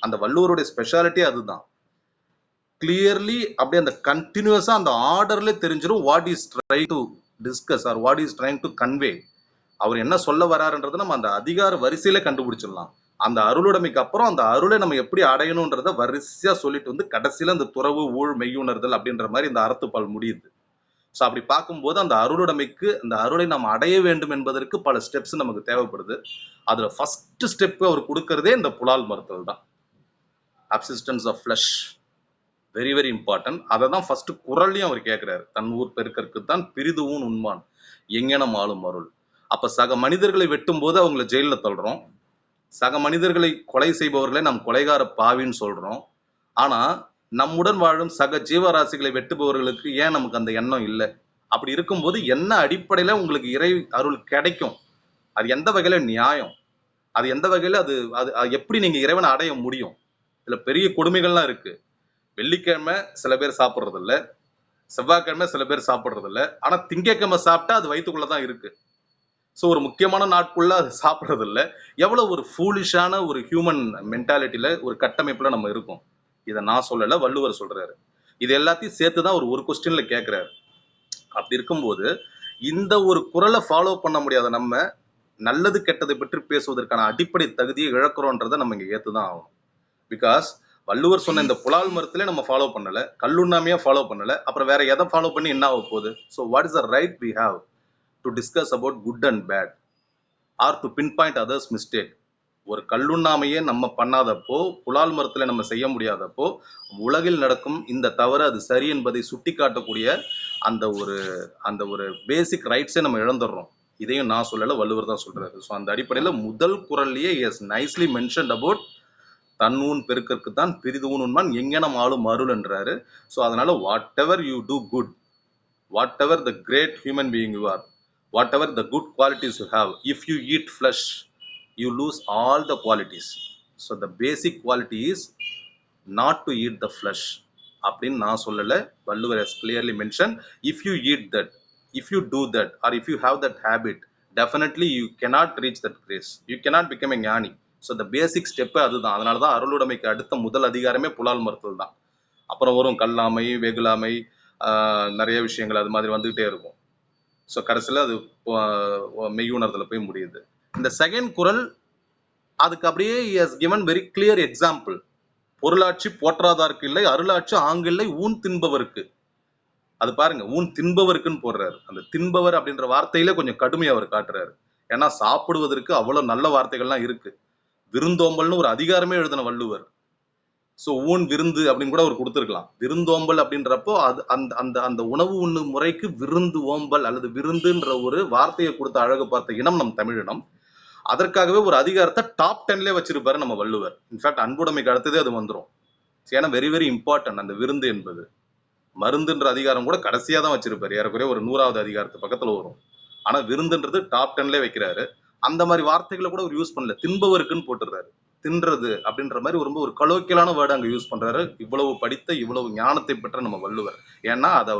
அந்த வள்ளுவருடைய ஸ்பெஷாலிட்டி அதுதான். கிளியர்லி அப்படியே அந்த கண்டினியூஸா அந்த ஆர்டர்ல தெரிஞ்சிடும் what is try to discuss or what is trying to convey. அவர் என்ன சொல்ல வராருன்றதை நம்ம அந்த அதிகார வரிசையில கண்டுபிடிச்சிடலாம். அந்த அருளுடைமைக்கு அப்புறம் அந்த அருளை நம்ம எப்படி அடையணும்ன்றத வரிசையா சொல்லிட்டு வந்து கடைசியில அந்த துறவு ஊழ் மெய்யுணர்தல் அப்படின்ற மாதிரி இந்த அறத்துப்பால் முடியுது. ஸோ அப்படி பார்க்கும்போது அந்த அருளுடைமைக்கு, அந்த அருளை நாம் அடைய வேண்டும் என்பதற்கு பல ஸ்டெப்ஸ் நமக்கு தேவைப்படுது. அதுல ஃபர்ஸ்ட் ஸ்டெப் அவர் கொடுக்கறதே இந்த புலால் மறுத்தல் தான். Abstinence of flesh, very very important. அதை தான் ஃபர்ஸ்ட் குறள்லையும் அவர் கேட்கிறாரு. தன் ஊர் பெருக்கற்கு தான் பிரிதுவும் உண்மான் எங்கெனம் ஆளும் அருள். அப்ப சக மனிதர்களை வெட்டும் போது அவங்களை ஜெயில தள்ளுறோம், சக மனிதர்களை கொலை செய்பவர்களை நாம் கொலைகார பாவின்னு சொல்றோம். ஆனா நம்முடன் வாழும் சக ஜீவராசிகளை வெட்டுபவர்களுக்கு ஏன் நமக்கு அந்த எண்ணம் இல்லை? அப்படி இருக்கும்போது என்ன அடிப்படையில உங்களுக்கு இறை அருள் கிடைக்கும்? அது எந்த வகையில நியாயம்? அது எந்த வகையில அது அது எப்படி நீங்க இறைவனை அடைய முடியும்? இதுல பெரிய கொடுமைகள்லாம் இருக்கு. வெள்ளிக்கிழமை சில பேர் சாப்பிட்றது இல்லை, செவ்வாய்க்கிழமை சில பேர் சாப்பிட்றது இல்லை, ஆனா திங்கக்கிழமை சாப்பிட்டா அது வயிற்றுக்குள்ளதான் இருக்கு. ஸோ ஒரு முக்கியமான நாட்குள்ள அது சாப்பிட்றது இல்லை. எவ்வளவு ஒரு ஃபூலிஷான ஒரு ஹியூமன் மென்டாலிட்டியில ஒரு கட்டமைப்புல நம்ம இருக்கோம். இதை நான் சொல்லல, வள்ளுவர் சொல்றாரு. இது எல்லாத்தையும் சேர்த்துதான் ஒரு கொஸ்டின்ல கேட்கிறாரு. அப்படி இருக்கும்போது இந்த ஒரு குறளை ஃபாலோ பண்ண முடியாத நம்ம நல்லது கெட்டதை பற்றி பேசுவதற்கான அடிப்படை தகுதியை இழக்கிறோன்றதை நம்ம இங்க ஏத்துதான் ஆகணும். பிகாஸ் வள்ளுவர் சொன்ன இந்த புலால் மரத்திலே நம்ம ஃபாலோ பண்ணல, கல்லுண்ணாமையா ஃபாலோ பண்ணல, அப்புறம் வேற எதை ஃபாலோ பண்ணி என்ன ஆக போகுது? So what is the right we have to discuss about good and bad or to pinpoint others mistake? ஒரு கல்லுண்ணாமையே நம்ம பண்ணாதப்போ, புலால் மரத்துல நம்ம செய்ய முடியாதப்போ, உலகில் நடக்கும் இந்த தவறு அது சரி என்பதை சுட்டி காட்டக்கூடிய அந்த ஒரு பேசிக் ரைட்ஸை நம்ம இழந்துடுறோம். இதையும் நான் சொல்லல, வள்ளுவர் தான் சொல்றாரு. ஸோ அந்த அடிப்படையில முதல் குறள்லயே எஸ் நைஸ்லி மென்ஷன்ட் அபவுட் தன்னூன் பெருக்கற்கு தான் பிரிதுவும் உண்மான் எங்கெனம் ஆளும் அருள் என்றாரு. ஸோ அதனால whatever you do good, whatever the great human being you are, whatever the good qualities you have, if you eat flesh you lose all the qualities. So the basic quality is not to eat the flesh அப்படின்னு நான் சொல்லல, Valluvar has clearly mentioned. If you eat that, if you do that, or if you have that habit, definitely you cannot reach that grace, you cannot become a ஞானி. So the basic step அதுதான். அதனால தான் அருளுடைமைக்கு அடுத்த முதல் அதிகாரமே புலால் மறுத்தல் தான். அப்புறம் வரும் கல்லாமை, வெகுளாமை, நிறைய விஷயங்கள் அது மாதிரி வந்துகிட்டே இருக்கும். ஸோ கடைசியில் அது மெய்யுணர்தல போய் முடியுது. இந்த செகண்ட் குறள் அதுக்கு அப்படியே has given very clear example. பொருளாட்சி போற்றாதாருக்கு இல்லை, அருளாட்சி ஆங்கில்லை ஊன் தின்பவருக்கு. அது பாருங்க, ஊன் தின்பவருக்குன்னு போடுறாரு. அந்த தின்பவர் அப்படின்ற வார்த்தையில கொஞ்சம் கடுமையை அவர் காட்டுறாரு. ஏன்னா சாப்பிடுவதற்கு அவ்வளவு நல்ல வார்த்தைகள்லாம் இருக்கு. விருந்தோம்பல்னு ஒரு அதிகாரமே எழுதின வள்ளுவர். ஸோ ஊன் விருந்து அப்படின்னு கூட அவர் கொடுத்துருக்கலாம். விருந்தோம்பல் அப்படின்றப்போ அது அந்த அந்த அந்த உணவு உண்ணும் முறைக்கு விருந்து ஓம்பல் அல்லது விருந்துன்ற ஒரு வார்த்தையை கொடுத்த அழகு பார்த்த இனம் நம் தமிழினம். அதற்காகவே ஒரு அதிகாரத்தை டாப் 10லே வச்சிருப்பாரு நம்ம வள்ளுவர். இன்ஃபேக்ட் அன்புடைமைக்கு அடுத்ததே அது வந்துடும். ஏன்னா வெரி வெரி இம்பார்ட்டன்ட் அந்த விருந்து என்பது. மருந்துன்ற அதிகாரம் கூட கடைசியா தான் வச்சிருப்பாரு, ஏறக்குறைய ஒரு 100வது அதிகாரத்து பக்கத்துல வரும். ஆனா விருந்துன்றது டாப் 10லே வைக்கிறாரு. அந்த மாதிரி வார்த்தைகளை கூட அவர் யூஸ் பண்ணல, தின்பவருக்குன்னு போட்டுறாரு. தின்றது அப்படின்ற மாதிரி ரொம்ப ஒரு கலோக்கியலான வேர்டு அங்க யூஸ் பண்றாரு. இவ்வளவு படித்த, இவ்வளவு ஞானத்தை பெற்ற நம்ம வள்ளுவர். ஏன்னா அது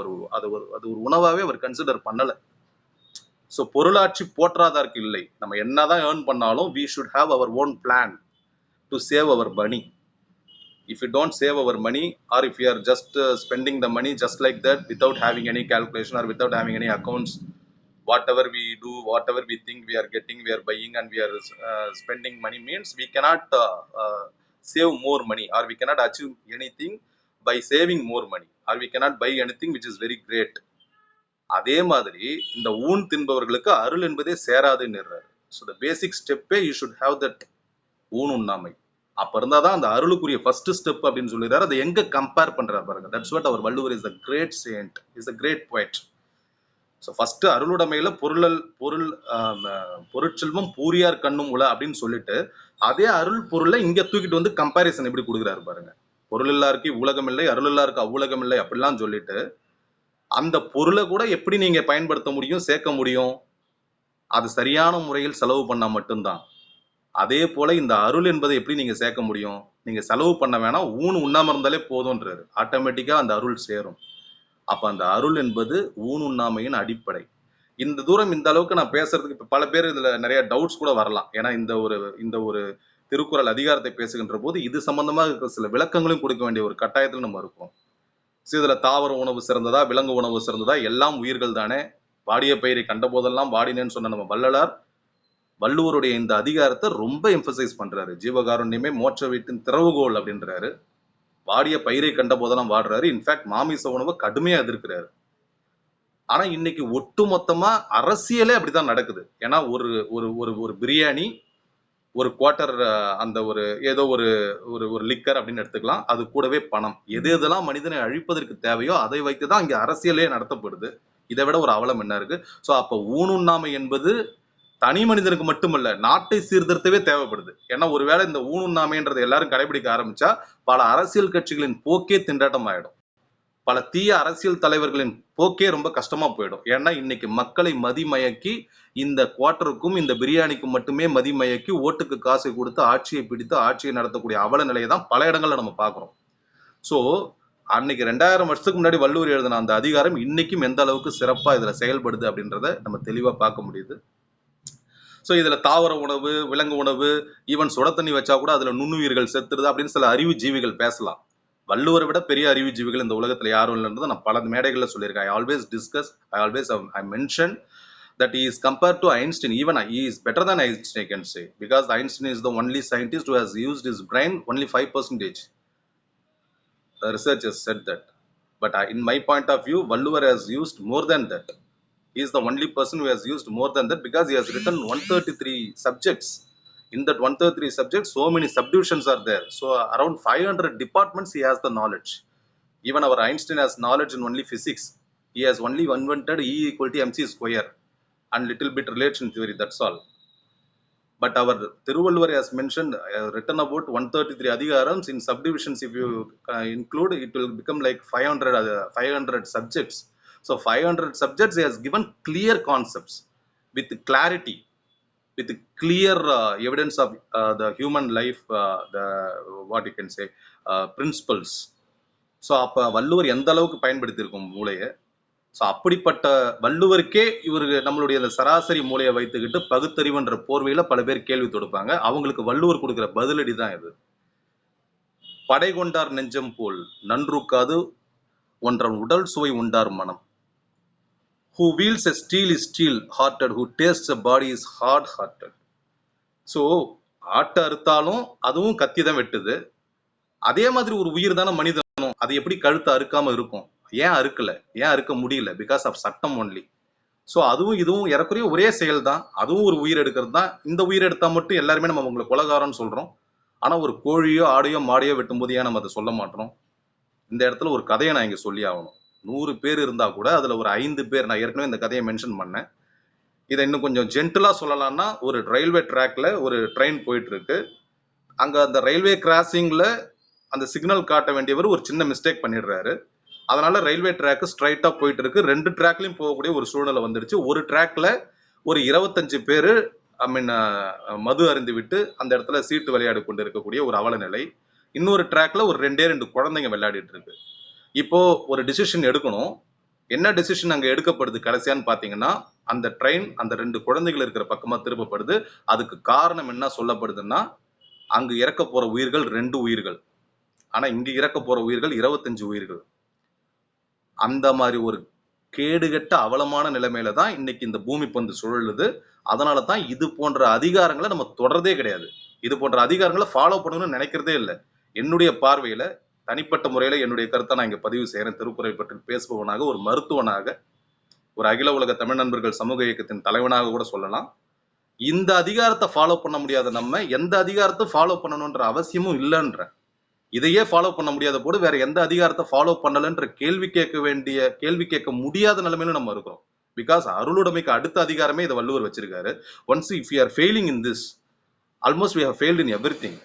ஒரு உணவாவே அவர் கன்சிடர் பண்ணல. ஸோ பொருளாட்சி போற்றாதாருக்கு இல்லை. நம்ம என்னதான் ஏர்ன் பண்ணாலும் we should have our own plan to save our money. If you don't save our money, or if you are just spending the money just like that without having any calculation or without having any accounts, whatever we do, whatever we think we are getting, we are buying and we are spending money, means we cannot save more money, or we cannot achieve anything by saving more money, or we cannot buy anything which is very great. அதே மாதிரி இந்த ஊன் தின்பவர்களுக்கு அருள் என்பதே சேராதுன்னு. So the basic ஸ்டெப்பே you should have that ஊன் உண்ணாமை. அப்ப இருந்தாதான் அந்த அருளுக்குரிய ஃபர்ஸ்ட் ஸ்டெப் அப்படின்னு சொல்லிடுறாரு. அதை எங்க கம்பேர் பண்றாரு பாருங்க. That's what our Valluvar is a great saint, is a great poet. So first அருளுடைமையில பொருட்செல்வம் பூரியார் கண்ணும் உல அப்படின்னு சொல்லிட்டு அதே அருள் பொருளை இங்க தூக்கிட்டு வந்து கம்பாரிசன் எப்படி கொடுக்குறாரு பாருங்க. பொருள் இல்லாருக்கு உலகம் இல்லை, அருள் இல்லாருக்கு அவ்வுலகம் இல்லை அப்படிலாம் சொல்லிட்டு அந்த பொருளை கூட எப்படி நீங்க பயன்படுத்த முடியும், சேர்க்க முடியும்? அது சரியான முறையில் செலவு பண்ணா மட்டும்தான். அதே போல இந்த அருள் என்பதை எப்படி நீங்க சேர்க்க முடியும்? நீங்க செலவு பண்ண வேணாம், உண்ணாம இருந்தாலே போதும்ன்றாரு. ஆட்டோமேட்டிக்கா அந்த அருள் சேரும். அப்ப அந்த அருள் என்பது உண்ணாமையின் அடிப்படை. இந்த தூரம் இந்த அளவுக்கு நான் பேசுறதுக்கு இப்ப பல பேர் இதுல நிறைய டவுட்ஸ் கூட வரலாம். ஏன்னா இந்த ஒரு திருக்குறள் அதிகாரத்தை பேசுகின்ற போது இது சம்பந்தமா இருக்கிற சில விளக்கங்களும் கொடுக்க வேண்டிய ஒரு கட்டாயத்தில் நம்ம இருக்கோம். இதுல தாவர உணவு சிறந்ததா, விலங்கு உணவு சிறந்ததா, எல்லாம் உயிர்கள் தானே. வாடிய பயிரை கண்ட போதெல்லாம் வாடினேன்னு சொன்ன நம்ம வள்ளுவருடைய இந்த அதிகாரத்தை ரொம்ப எம்பசைஸ் பண்றாரு. ஜீவகாருண்யமே மோட்ச வீட்டின் திறவுகோல் அப்படின்றாரு. வாடிய பயிரை கண்ட போதெல்லாம் வாடுறாரு. இன்ஃபேக்ட் மாமிச உணவை கடுமையா எதிர்க்கிறாரு. ஆனா இன்னைக்கு ஒட்டு மொத்தமா அரசியலே அப்படித்தான் நடக்குது. ஏன்னா ஒரு ஒரு ஒரு ஒரு பிரியாணி, ஒரு குவார்ட்டர், அந்த ஒரு ஏதோ ஒரு ஒரு லிக்கர் அப்படின்னு எடுத்துக்கலாம். அது கூடவே பணம். எது எதெல்லாம் மனிதனை அழிப்பதற்கு தேவையோ அதை வைத்துதான் இங்க அரசியலே நடத்தப்படுது. இதை விட ஒரு அவலம் என்ன இருக்கு? சோ அப்ப ஊனுண்ணாமை என்பது தனி மனிதனுக்கு மட்டுமல்ல, நாட்டை சீர்திருத்தவே தேவைப்படுது. ஏன்னா ஒருவேளை இந்த ஊனுண்ணாமைன்றதை எல்லாரும் கடைபிடிக்க ஆரம்பிச்சா பல அரசியல் கட்சிகளின் போக்கே திண்டாட்டம் ஆயிடும். பல தீய அரசியல் தலைவர்களின் போக்கே ரொம்ப கஷ்டமா போயிடும். ஏன்னா இன்னைக்கு மக்களை மதிமயக்கி இந்த குவார்ட்டருக்கும் இந்த பிரியாணிக்கும் மட்டுமே மதிமயக்கி ஓட்டுக்கு காசை கொடுத்து ஆட்சியை பிடித்து ஆட்சியை நடத்தக்கூடிய அவல நிலையை தான் பல இடங்கள்ல நம்ம பார்க்கிறோம். சோ அன்னைக்கு 2000 வருஷத்துக்கு முன்னாடி வள்ளுவர் எழுதின அந்த அதிகாரம் இன்னைக்கும் எந்த அளவுக்கு சிறப்பா இதுல செயல்படுது அப்படின்றத நம்ம தெளிவா பார்க்க முடியுது. சோ இதுல தாவர உணவு, விலங்கு உணவு, ஈவன் சுட தண்ணி வச்சா கூட அதுல நுண்ணுயிர்கள் செத்துருது அப்படின்னு சில அறிவு ஜீவிகள் பேசலாம். வள்ளுவரை விட பெரிய அறிவு ஜீவிகள் இந்த உலகத்துல யாரும் இல்லைன்றதை நான் பல மேடைகள்ல சொல்லியிருக்கேன். I mention that he is compared to Einstein. Even he is better than Einstein, I can say, because Einstein is the only scientist who has used his brain only 5%. The researchers said that. But in my point of view, Valluvar has used more than that. He is the only person who has used more than that because he has written 133 subjects. In that 133 subjects, so many subdivisions are there. So around 500 departments he has the knowledge. Even our Einstein has knowledge in only physics. He has only invented E equal to mc square and little bit relation theory, that's all. But our Thiruvalluvar has mentioned, written about 133 adhigarams. In subdivisions, if you include, it will become like 500 subjects. So 500 subjects he has given clear concepts with clarity, with clear evidence of the human life, the what you can say, principles. So அப்போ வள்ளுவர் எந்த அளவுக்கு பயன்படுத்தியிருக்கும் மூளையை. So அப்படிப்பட்ட வள்ளுவருக்கே இவருக்கு நம்மளுடைய அந்த சராசரி மூளையை வைத்துக்கிட்டு பகுத்தறிவுன்ற போர்வையில பல பேர் கேள்வி தொடுப்பாங்க. அவங்களுக்கு வள்ளுவர் கொடுக்குற பதிலடி தான் இது. படை கொண்டார் நெஞ்சம் போல் நன்றுக்காது ஒன்றன் உடல் சுவை உண்டார் மனம். Who wields a steel is steel hearted, who tastes a body is hard hearted. So ஆட்டை அறுத்தாலும் அதுவும் கத்தி தான் வெட்டுது. அதே மாதிரி ஒரு உயிர் தானே மனிதனும். அது எப்படி கழுத்தை அறுக்காம இருக்கும்? ஏன் அறுக்கல? ஏன் அறுக்க முடியல? பிகாஸ் ஆஃப் சட்டம் ஒன்லி. ஸோ அதுவும் இதுவும் ஏறக்குறைய ஒரே செயல் தான். அதுவும் ஒரு உயிர் எடுக்கிறது தான். இந்த உயிர் எடுத்தா மட்டும் எல்லாருமே நம்ம உங்களை கொலகாரம்னு சொல்றோம். ஆனா ஒரு கோழியோ ஆடையோ மாடையோ வெட்டும்போது ஏன் நம்ம அதை சொல்ல மாட்டோம்? இந்த இடத்துல ஒரு கதையை நான் இங்க சொல்லி ஆகணும். 100 பேர் இருந்தா கூட அதுல ஒரு 5 பேர், நான் ஏற்கனவே இந்த கதையை மென்ஷன் பண்ணேன். இதை இன்னும் கொஞ்சம் ஜென்டலா சொல்லலாம்னா, ஒரு ரயில்வே ட்ராக்ல ஒரு ட்ரெயின் போயிட்டு இருக்கு. அங்க அந்த ரயில்வே கிராசிங்ல அந்த சிக்னல் காட்ட வேண்டியவர் ஒரு சின்ன மிஸ்டேக் பண்ணிடுறாரு. அதனால ரயில்வே ட்ராக் ஸ்ட்ரைட்டா போயிட்டு இருக்கு. 2 ட்ராக்லயும் போகக்கூடிய ஒரு சூழ்நிலை வந்துடுச்சு. ஒரு ட்ராக்ல ஒரு 25 பேரு மது அருந்து விட்டு அந்த இடத்துல சீட்டு விளையாடி கொண்டு இருக்கக்கூடிய ஒரு அவல நிலை. இன்னொரு ட்ராக்ல ஒரு 2 குழந்தைங்க விளையாடிட்டு இருக்கு. இப்போ ஒரு டிசிஷன் எடுக்கணும். என்ன டிசிஷன் அங்க எடுக்கப்படுது கடைசியான்னு பாத்தீங்கன்னா, அந்த ட்ரெயின் அந்த 2 குழந்தைகள் இருக்கிற பக்கமா திருப்பப்படுது. அதுக்கு காரணம் என்ன சொல்லப்படுதுன்னா, அங்கு இறக்க போற உயிர்கள் 2 உயிர்கள், ஆனா இங்க இறக்க போற உயிர்கள் 25 உயிர்கள். அந்த மாதிரி ஒரு கேடுகட்ட அவலமான நிலைமையில தான் இன்னைக்கு இந்த பூமி பந்து சுழலுது. அதனால தான் இது போன்ற அதிகாரங்களை நம்ம தொடர்றதே கிடையாது. இது போன்ற அதிகாரங்களை ஃபாலோ பண்ணணும்னு நினைக்கிறதே இல்லை. என்னுடைய பார்வையில, தனிப்பட்ட முறையில என்னுடைய கருத்தை நான் இங்க பதிவு செய்யறேன். திருக்குறள் பற்றி பேசுபவனாக, ஒரு மருத்துவனாக, ஒரு அகில உலக தமிழ் நண்பர்கள் சமூக இயக்கத்தின் தலைவனாக கூட சொல்லலாம். இந்த அதிகாரத்தை ஃபாலோ பண்ண முடியாத நம்ம எந்த அதிகாரத்தை ஃபாலோ பண்ணணும்ன்ற அவசியமும் இல்லைன்ற, இதையே ஃபாலோ பண்ண முடியாத போது வேற எந்த அதிகாரத்தை ஃபாலோ பண்ணலன்ற கேள்வி கேட்க முடியாத நிலைமையில நம்ம இருக்கிறோம். பிகாஸ் அருளுடைமைக்கு அடுத்த அதிகாரமே இதை வள்ளுவர் வச்சிருக்காரு. Once if you are failing in this, almost we have failed in everything.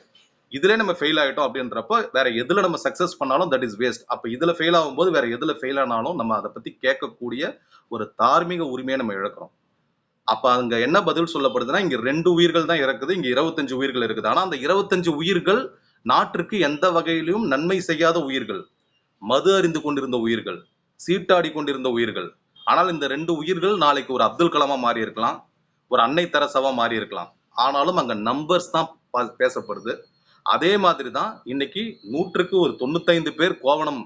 இதுல நம்ம ஃபெயில் ஆயிட்டோம் அப்படின்றப்ப வேற எதுல நம்ம சக்சஸ் பண்ணாலும் தட் இஸ் வேஸ்ட். அப்ப இதுல ஃபெயில் ஆகும்போது வேற எதுல ஃபெயில் ஆனாலும் நம்ம அதை பத்தி கேட்கக்கூடிய ஒரு தார்மீக உரிமையை நம்ம இழக்கிறோம். அப்ப அங்க என்ன பதில் சொல்லப்படுதுன்னா, இங்க 2 உயிர்கள் தான் இறக்குது, இங்க 25 உயிர்கள் இருக்குது. ஆனா அந்த 25 உயிர்கள் நாட்டிற்கு எந்த வகையிலும் நன்மை செய்யாத உயிர்கள், மது அறிந்து கொண்டிருந்த உயிர்கள், சீட்டாடி கொண்டிருந்த உயிர்கள். ஆனால் இந்த 2 உயிர்கள் நாளைக்கு ஒரு அப்துல் கலாமா மாறி இருக்கலாம், ஒரு அன்னை தெரசாவா மாறி இருக்கலாம். ஆனாலும் அங்க நம்பர்ஸ் தான் பேசப்படுது. அதே மாதிரி தான் இன்னைக்கு 100க்கு ஒரு 95 பேர் கோவணம்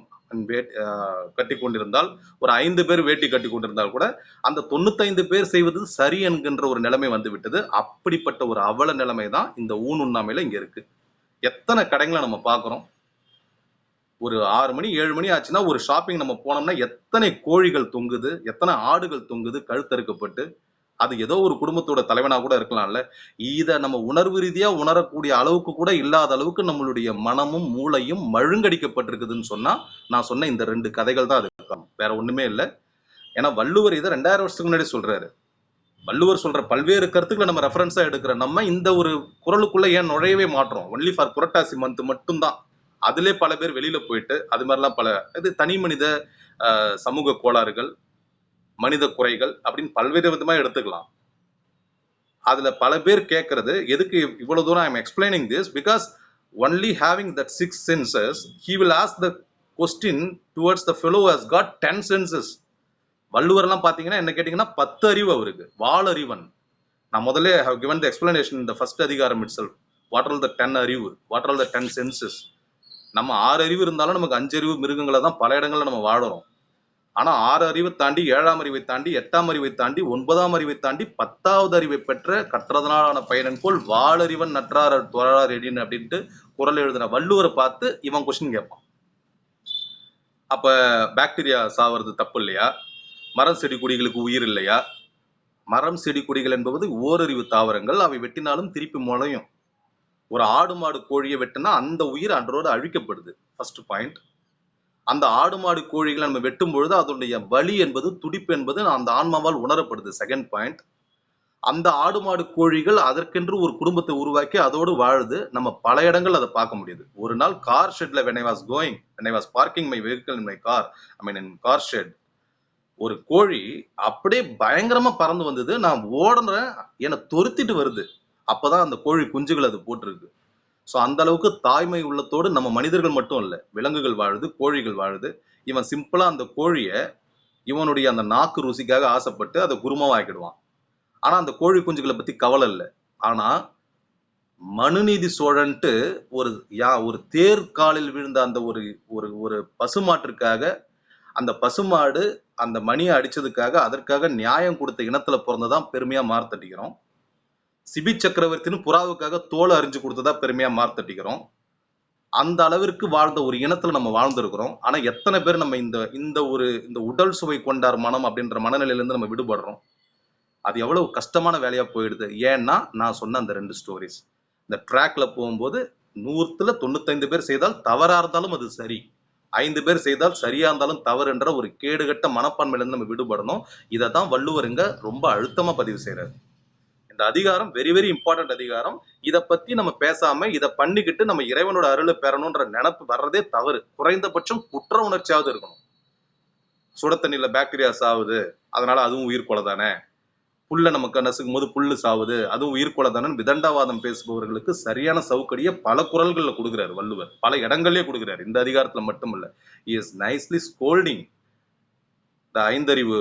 கட்டி கொண்டிருந்தால், ஒரு 5 பேர் வேட்டி கட்டி கொண்டிருந்தால் கூட அந்த 95 பேர் செய்வது சரி என்கின்ற ஒரு நிலைமை வந்து விட்டது. அப்படிப்பட்ட ஒரு அவல நிலைமை தான் இந்த ஊனுண்ணாமையில இங்க இருக்கு. எத்தனை கடைகளை நம்ம பார்க்கிறோம். ஒரு 6 மணி 7 மணி ஆச்சுன்னா ஒரு ஷாப்பிங் நம்ம போனோம்னா எத்தனை கோழிகள் தொங்குது, எத்தனை ஆடுகள் தொங்குது கழுத்தறுக்கப்பட்டு. அது ஏதோ ஒரு குடும்பத்தோட தலைவனா கூட இருக்கலாம்ல. இத நம்ம உணர்வு ரீதியா உணரக்கூடிய அளவுக்கு கூட இல்லாத அளவுக்கு நம்மளுடைய மனமும் மூளையும் மழுங்கடிக்கப்பட்டிருக்குதுன்னு சொன்னா, நான் சொன்ன இந்த 2 கதைகள் தான் அதுக்கு காரணம். வேற ஒண்ணுமே இல்லை. ஏன்னா வள்ளுவர் இதை 2000 வருஷத்துக்கு முன்னாடி சொல்றாரு. வள்ளுவர் சொல்ற பல்வேறு கருத்துக்களை நம்ம ரெஃபரன்ஸா எடுக்கிற நம்ம இந்த ஒரு குறளுக்குள்ள ஏன் நுழையவே மாற்றோம்? ஒன்லி ஃபார் புரட்டாசி மந்த் மட்டும்தான். அதிலே பல பேர் வெளியில போயிட்டு அது மாதிரிலாம் பல இது தனி மனித சமூக கோளாறுகள், மனித குறைகள் அப்படின்னு பல்வேறு விதமா எடுத்துக்கலாம். அதுல பல பேர் கேட்கறது எதுக்கு இவ்வளவு தூரம் I'm explaining this because only having that 6 senses he will ask the question towards the fellow has got 10 senses. Valluvar எல்லாம் பாத்தீங்கன்னா என்ன கேட்டீங்கன்னா 10 அறிவு அவருக்கு, வாளறிவன். நான் முதல்ல have given the explanation in the first அதிகாரம் itself. What are the 10 அறிவு, what are the 10 senses? நம்ம 6 அறிவு இருந்தாலும் நமக்கு 5 அறிவு மிருகங்களை தான் பல இடங்கள்ல நம்ம வாழறோம். ஆனா 6 அறிவை தாண்டி 7ஆம் அறிவை தாண்டி 8ஆம் அறிவை தாண்டி 9ஆம் அறிவை தாண்டி 10வது அறிவை பெற்ற கற்றதனாலான பயனன் போல் வாளறிவன் நற்றார் துறரார் எடின் அப்படின்ட்டு குறள் எழுதின வள்ளுவரை பார்த்து இவன் கொஸ்டின் கேட்பான். அப்ப பாக்டீரியா சாவது தப்பு இல்லையா? மரம் செடி கொடிகளுக்கு உயிர் இல்லையா? மரம் செடி கொடிகள் என்பது ஓரறிவு தாவரங்கள், அவை வெட்டினாலும் திருப்பி முளையும். ஒரு ஆடு மாடு கோழியை வெட்டினா அந்த உயிர் அன்றோடு அழிக்கப்படுது. First point. அந்த ஆடு மாடு கோழிகளை நம்ம வெட்டும் பொழுது அதனுடைய வலி என்பது, துடிப்பு என்பது அந்த ஆன்மாவால் உணரப்படுது. Second point. அந்த ஆடு மாடு கோழிகள் அதற்கென்று ஒரு குடும்பத்தை உருவாக்கி அதோடு வாழுது. நம்ம பல இடங்கள் அதை பார்க்க முடியுது. ஒரு நாள் car ஷெட்ல when I was parking my vehicle in my car, in car shed, ஒரு கோழி அப்படியே பயங்கரமா பறந்து வந்தது. நான் ஓடுறேன், என்னை தொருத்திட்டு வருது. அப்பதான் அந்த கோழி குஞ்சுகள் அது போட்டிருக்கு. ஸோ அந்த அளவுக்கு தாய்மை உள்ளத்தோடு நம்ம மனிதர்கள் மட்டும் இல்லை, விலங்குகள் வாழுது, கோழிகள் வாழுது. இவன் சிம்பிளா அந்த கோழியை இவனுடைய அந்த நாக்கு ருசிக்காக ஆசைப்பட்டு அதை குருமாவாக்கிடுவான். ஆனா அந்த கோழி குஞ்சுகளை பத்தி கவலை இல்லை. ஆனா மனுநீதி சோழன்ட்டு ஒரு தேர்காலில் விழுந்த அந்த ஒரு பசுமாட்டிற்காக, அந்த பசுமாடு அந்த மணியை அடிச்சதுக்காக அதற்காக நியாயம் கொடுத்த இனத்துல பிறந்ததான் பெருமையா மார்த்தட்டிக்கிறோம். சிபி சக்கரவர்த்தின்னு புறாவுக்காக தோலை அறிஞ்சு கொடுத்ததா பெருமையா மார்த்தட்டிக்கிறோம். அந்த அளவிற்கு வாழ்ந்த ஒரு இனத்துல நம்ம வாழ்ந்திருக்கிறோம். ஆனா எத்தனை பேர் நம்ம இந்த உடல் சுவை கொண்டார் மனம் அப்படின்ற மனநிலையில இருந்து நம்ம விடுபடுறோம்? அது எவ்வளவு கஷ்டமான வேலையா போயிடுது. ஏன்னா நான் சொன்ன அந்த 2 ஸ்டோரிஸ். இந்த ட்ராக்ல போகும்போது 100த்துல 95 பேர் செய்தால் தவறா இருந்தாலும் அது சரி, 5 பேர் செய்தால் சரியா இருந்தாலும் தவறு என்ற ஒரு கேடுகட்ட மனப்பான்மையில இருந்து நம்ம விடுபடணும். இதை தான் வள்ளுவருங்க ரொம்ப அழுத்தமா பதிவு செய்யறாரு. இந்த அதிகாரம் வெரி வெரி இம்பார்ட்டன்ட் அதிகாரம். இதை பத்தி நம்ம பேசாம இதை பண்ணிக்கிட்டு நம்ம இறைவனோட அருளை பெறணும்ன்ற நினைப்பு வர்றதே தவறு. குறைந்தபட்சம் குற்ற உணர்ச்சியாவது இருக்கணும். சுட தண்ணியில பாக்டீரியா சாவுது, அதனால அதுவும் உயிர்கொலை தானே. புல்ல நமக்கு நசுக்கும் போது புல்லு சாவுது, அதுவும் உயிர்கொலை தானே. விதண்டாவாதம் பேசுபவர்களுக்கு சரியான சவுக்கடியை பல குறள்கள்ல கொடுக்குறாரு வள்ளுவர், பல இடங்கள்லயே கொடுக்குறாரு. இந்த அதிகாரத்துல மட்டும் இல்ல. He is nicely scolding the ஐந்தறிவு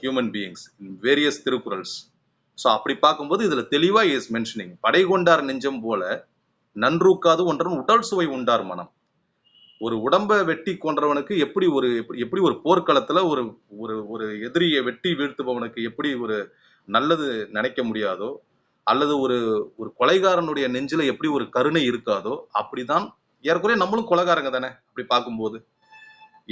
human beings in various Thirukkurals. So அப்படி பார்க்கும்போது இதுல தெளிவா இஸ் மென்ஷனிங், படை கொண்டார் நெஞ்சம் போல நன்றூக்காது ஒன்றன் உடல் சுவை உண்டார் மனம். ஒரு உடம்பை வெட்டி கொன்றவனுக்கு எப்படி ஒரு போர்க்களத்துல ஒரு எதிரியை வெட்டி வீழ்த்துபவனுக்கு எப்படி ஒரு நல்லது நினைக்க முடியாதோ, அல்லது ஒரு கொலைகாரனுடைய நெஞ்சில எப்படி ஒரு கருணை இருக்காதோ, அப்படிதான் ஏறக்குறைய நம்மளும் கொலைகாரங்க தானே. அப்படி பார்க்கும்போது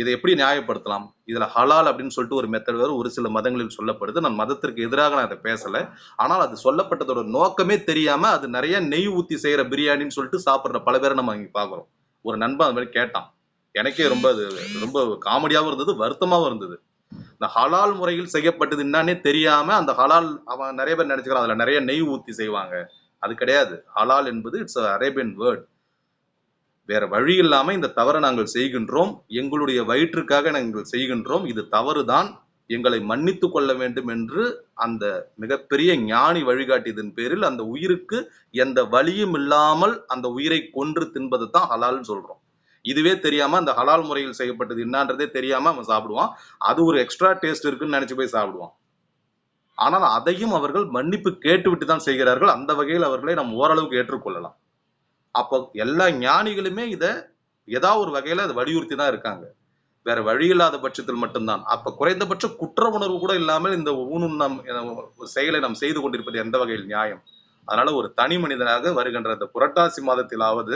இதை எப்படி நியாயப்படுத்தலாம்? இதுல ஹலால் அப்படின்னு சொல்லிட்டு ஒரு மெத்தட் வேறு ஒரு சில மதங்களில் சொல்லப்படுது. நான் மதத்திற்கு எதிராக நான் அதை பேசல. ஆனால் அது சொல்லப்பட்டதோட நோக்கமே தெரியாம அது நிறைய நெய் ஊத்தி செய்யற பிரியாணின்னு சொல்லிட்டு சாப்பிடுற பல பேரை நம்ம இங்க பாக்குறோம். ஒரு நண்பன் அது மாதிரி கேட்டான். எனக்கே ரொம்ப காமெடியாவும் இருந்தது, வருத்தமாவும் இருந்தது. இந்த ஹலால் முறையில் செய்யப்பட்டது என்னன்னே தெரியாம அந்த ஹலால் அவன் நிறைய பேர் நினைச்சுக்கிறான் அதுல நிறைய நெய் ஊத்தி செய்வாங்க. அது கிடையாது. ஹலால் என்பது இட்ஸ் அரேபியன் வேர்ட். வேற வழி இல்லாம இந்த தவறை நாங்கள் செய்கின்றோம், எங்களுடைய வயிற்றுக்காக நாங்கள் செய்கின்றோம், இது தவறுதான், எங்களை மன்னித்து கொள்ள வேண்டும் என்று அந்த மிகப்பெரிய ஞானி வழிகாட்டியதன் பேரில் அந்த உயிருக்கு எந்த வலியும் இல்லாமல் அந்த உயிரை கொன்று தின்பது தான் ஹலால்னு சொல்றோம். இதுவே தெரியாம அந்த ஹலால் முறையில் செய்யப்பட்டது என்னன்றதே தெரியாம அவன் சாப்பிடுவான். அது ஒரு எக்ஸ்ட்ரா டேஸ்ட் இருக்குன்னு நினைச்சு போய் சாப்பிடுவான். ஆனால் அதையும் அவர்கள் மன்னிப்பு கேட்டுவிட்டு தான் செய்கிறார்கள். அந்த வகையில் அவர்களை நாம் ஓரளவுக்கு ஏற்றுக்கொள்ளலாம். அப்போ எல்லா ஞானிகளுமே இதை ஏதாவது ஒரு வகையில அதை வலியுறுத்தி தான் இருக்காங்க. வேற வழி இல்லாத பட்சத்தில் மட்டும்தான். அப்ப குறைந்தபட்ச குற்ற உணர்வு கூட இல்லாமல் இந்த ஊனுண்ணம் செயலை நாம் செய்து கொண்டிருப்பது எந்த வகையில் நியாயம்? அதனால ஒரு தனி மனிதனாக வருகின்ற இந்த புரட்டாசி மாதத்திலாவது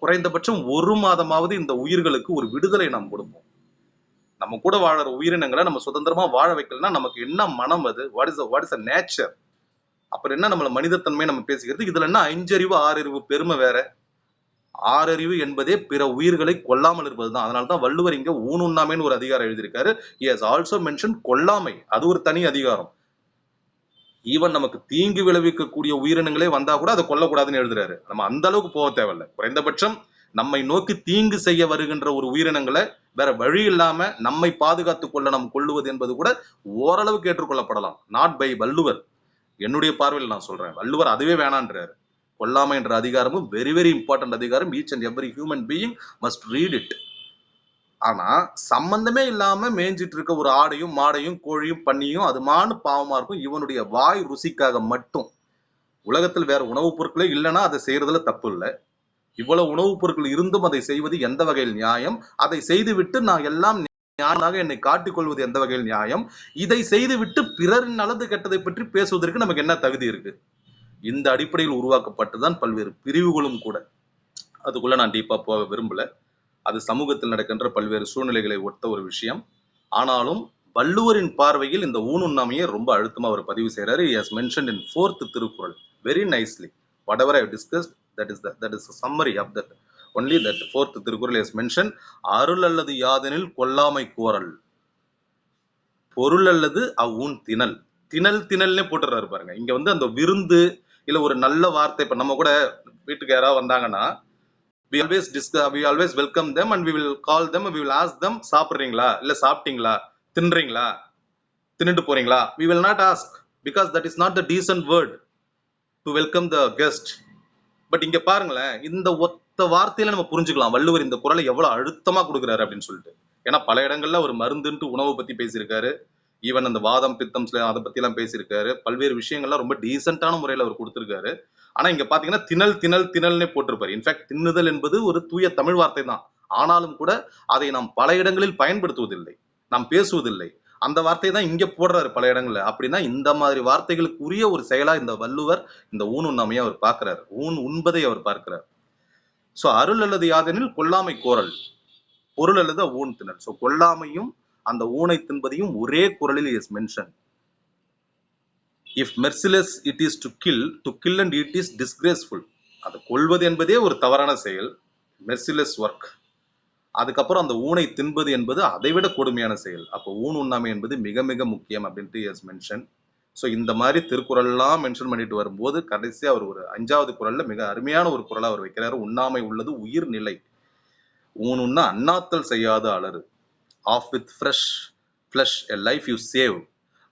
குறைந்தபட்சம் 1 மாதமாவது இந்த உயிர்களுக்கு ஒரு விடுதலை நாம் கொடுப்போம். நம்ம கூட வாழற உயிரினங்களை நம்ம சுதந்திரமா வாழ வைக்கலன்னா நமக்கு என்ன மனம் அது? What is a nature? அப்புறம் என்ன நம்மள மனிதத்தன்மை நம்ம பேசிக்கிறது? இதுல என்ன 5 அறிவு 6 அறிவு பெருமை வேற? 6 அறிவு என்பதே பிற உயிர்களை கொல்லாமல் இருப்பதுதான். அதனால்தான் வள்ளுவர் இங்க ஊனுண்ணாமைன்னு ஒரு அதிகாரம் எழுதியிருக்காரு. he has also mentioned கொல்லாமை. அது ஒரு தனி அதிகாரம். ஈவன் நமக்கு தீங்கு விளைவிக்கக்கூடிய உயிரினங்களே வந்தா கூட அதை கொல்லக்கூடாதுன்னு எழுதுறாரு. நம்ம அந்த அளவுக்கு போக தேவையில்லை. குறைந்தபட்சம் நம்மை நோக்கி தீங்கு செய்ய வருகின்ற ஒரு உயிரினங்களை வேற வழி இல்லாம நம்மை பாதுகாத்துக் கொள்ள நாம் கொள்ளுவது என்பது கூட ஓரளவுக்கு ஏற்றுக்கொள்ளப்படலாம். Not by Valluvar. என்னுடைய பார்வையில் நான் சொல்றேன், வள்ளுவர் அதுவே வேணான்றாரு. கொல்லாமை என்ற அதிகாரமும் வெரி வெரி இம்பார்ட்டன்ட் அதிகாரம். Each and every human being must read it. ஆனா சம்பந்தமே இல்லாம மேய்ஞ்சிட்டு இருக்க ஒரு ஆடையும் மாடையும் கோழியும் பன்னியும் அது மானு பாவமா இருக்கும். இவனுடைய வாய் ருசிக்காக மட்டும். உலகத்தில் வேற உணவுப் பொருட்களே இல்லைன்னா அதை செய்யறதுல தப்பு இல்லை. இவ்வளவு உணவுப் பொருட்கள் இருந்தும் அதை செய்வது எந்த வகையில் நியாயம்? அதை செய்துவிட்டு நான் எல்லாம் ஞானாக என்னை காட்டிக்கொள்வது எந்த வகையில் நியாயம்? இதை செய்துவிட்டு பிறரின் நல்லது கெட்டதை பற்றி பேசுவதற்கு நமக்கு என்ன தகுதி இருக்கு? இந்த அடிப்படையில் உருவாக்கப்பட்டுதான் பல்வேறு பிரிவுகளும் கூட. அதுக்குள்ள நான் டீப்பா போக விரும்பல. அது சமூகத்தில் நடக்கின்ற பல்வேறு சூழ்நிலைகளை ஒத்த ஒரு விஷயம். ஆனாலும் வள்ளுவரின் பார்வையில் இந்த ஊனுண்ணாமையை ரொம்ப அழுத்தமா அவர் பதிவு செய்யறாரு. he has mentioned in 4th Thirukkural very nicely. whatever I have discussed, that is a summary of that. only that 4th Thirukkural has mentioned அருள் அல்லது யாதெனில் கொல்லாமை கோரல், பொருள் அல்லது அவ்வூன் திணல். திணல்னே போட்டுறாரு பாருங்க. இங்க வந்து அந்த விருந்து இல்ல ஒரு நல்ல வார்த்தை, இப்ப நம்ம கூட வீட்டுக்கு யாராவது வந்தாங்கன்னா we always welcome them and we will call them, we will ask them சாப்பிடுறீங்களா இல்ல சாப்பிட்டீங்களா, தின்றீங்களா, தின்னுட்டு போறீங்களா. we will not ask because that is not the decent word to welcome the guest. But இங்க பாருங்களேன், இந்த ஒத்த வார்த்தையில நம்ம புரிஞ்சுக்கலாம் வள்ளுவர் இந்த குறளை எவ்வளவு அழுத்தமா கொடுக்குறாரு அப்படின்னு சொல்லிட்டு. ஏன்னா பல இடங்கள்ல ஒரு மருந்துன்ட்டு உணவு பத்தி பேசியிருக்காரு. ஈவன் அந்த வாதம் பித்தம் அதை பத்தி எல்லாம் பேசியிருக்காரு. பல்வேறு விஷயங்கள்லாம் ரொம்ப டீசென்டான முறையில அவர் கொடுத்திருக்காரு. ஆனா இங்க பாத்தீங்கன்னா திணல்னே போட்டிருப்பாரு. இன்ஃபேக்ட் தின்னுதல் என்பது ஒரு தூய தமிழ் வார்த்தை தான். ஆனாலும் கூட அதை நாம் பல இடங்களில் பயன்படுத்துவதில்லை, நாம் பேசுவதில்லை. அந்த வார்த்தை தான் இங்க போடுறாரு பல இடங்கள்ல. அப்படின்னா இந்த மாதிரி வார்த்தைகளுக்கு உரிய ஒரு செயலா இந்த வள்ளுவர் இந்த ஊனுண்ணாமையை அவர் பார்க்கிறார், உண்பதை அவர் பார்க்கிறார். சோ அருள் அல்லது யாதெனில் கொல்லாமை கோரல், பொருள் அல்லது ஊன் திணல். சோ கொல்லாமையும் அந்த ஊனை தின்பதையும் ஒரே குறளில் is mention. if merciless it is to kill and it is disgraceful. அது கொல்வது என்பதே ஒரு தவறான செயல், merciless work. அதுக்கப்புறம் அந்த ஊனை தின்பது என்பது அதைவிட கொடுமையான செயல். அப்போ ஊன் உண்ணாமை என்பது மிக மிக முக்கியம் அப்படின்ட்டு இஸ் மென்ஷன். ஸோ இந்த மாதிரி திருக்குறள்லாம் மென்ஷன் பண்ணிட்டு வரும்போது கடைசியா அவர் ஒரு 5வது குறள்ல மிக அருமையான ஒரு குறளை அவர் வைக்கிறாரு. உண்ணாமை உள்ளது உயிர் நிலை, ஊன் உண்ண அண்ணாத்தல் செய்யாத அலறு. off with fresh flesh a life you save,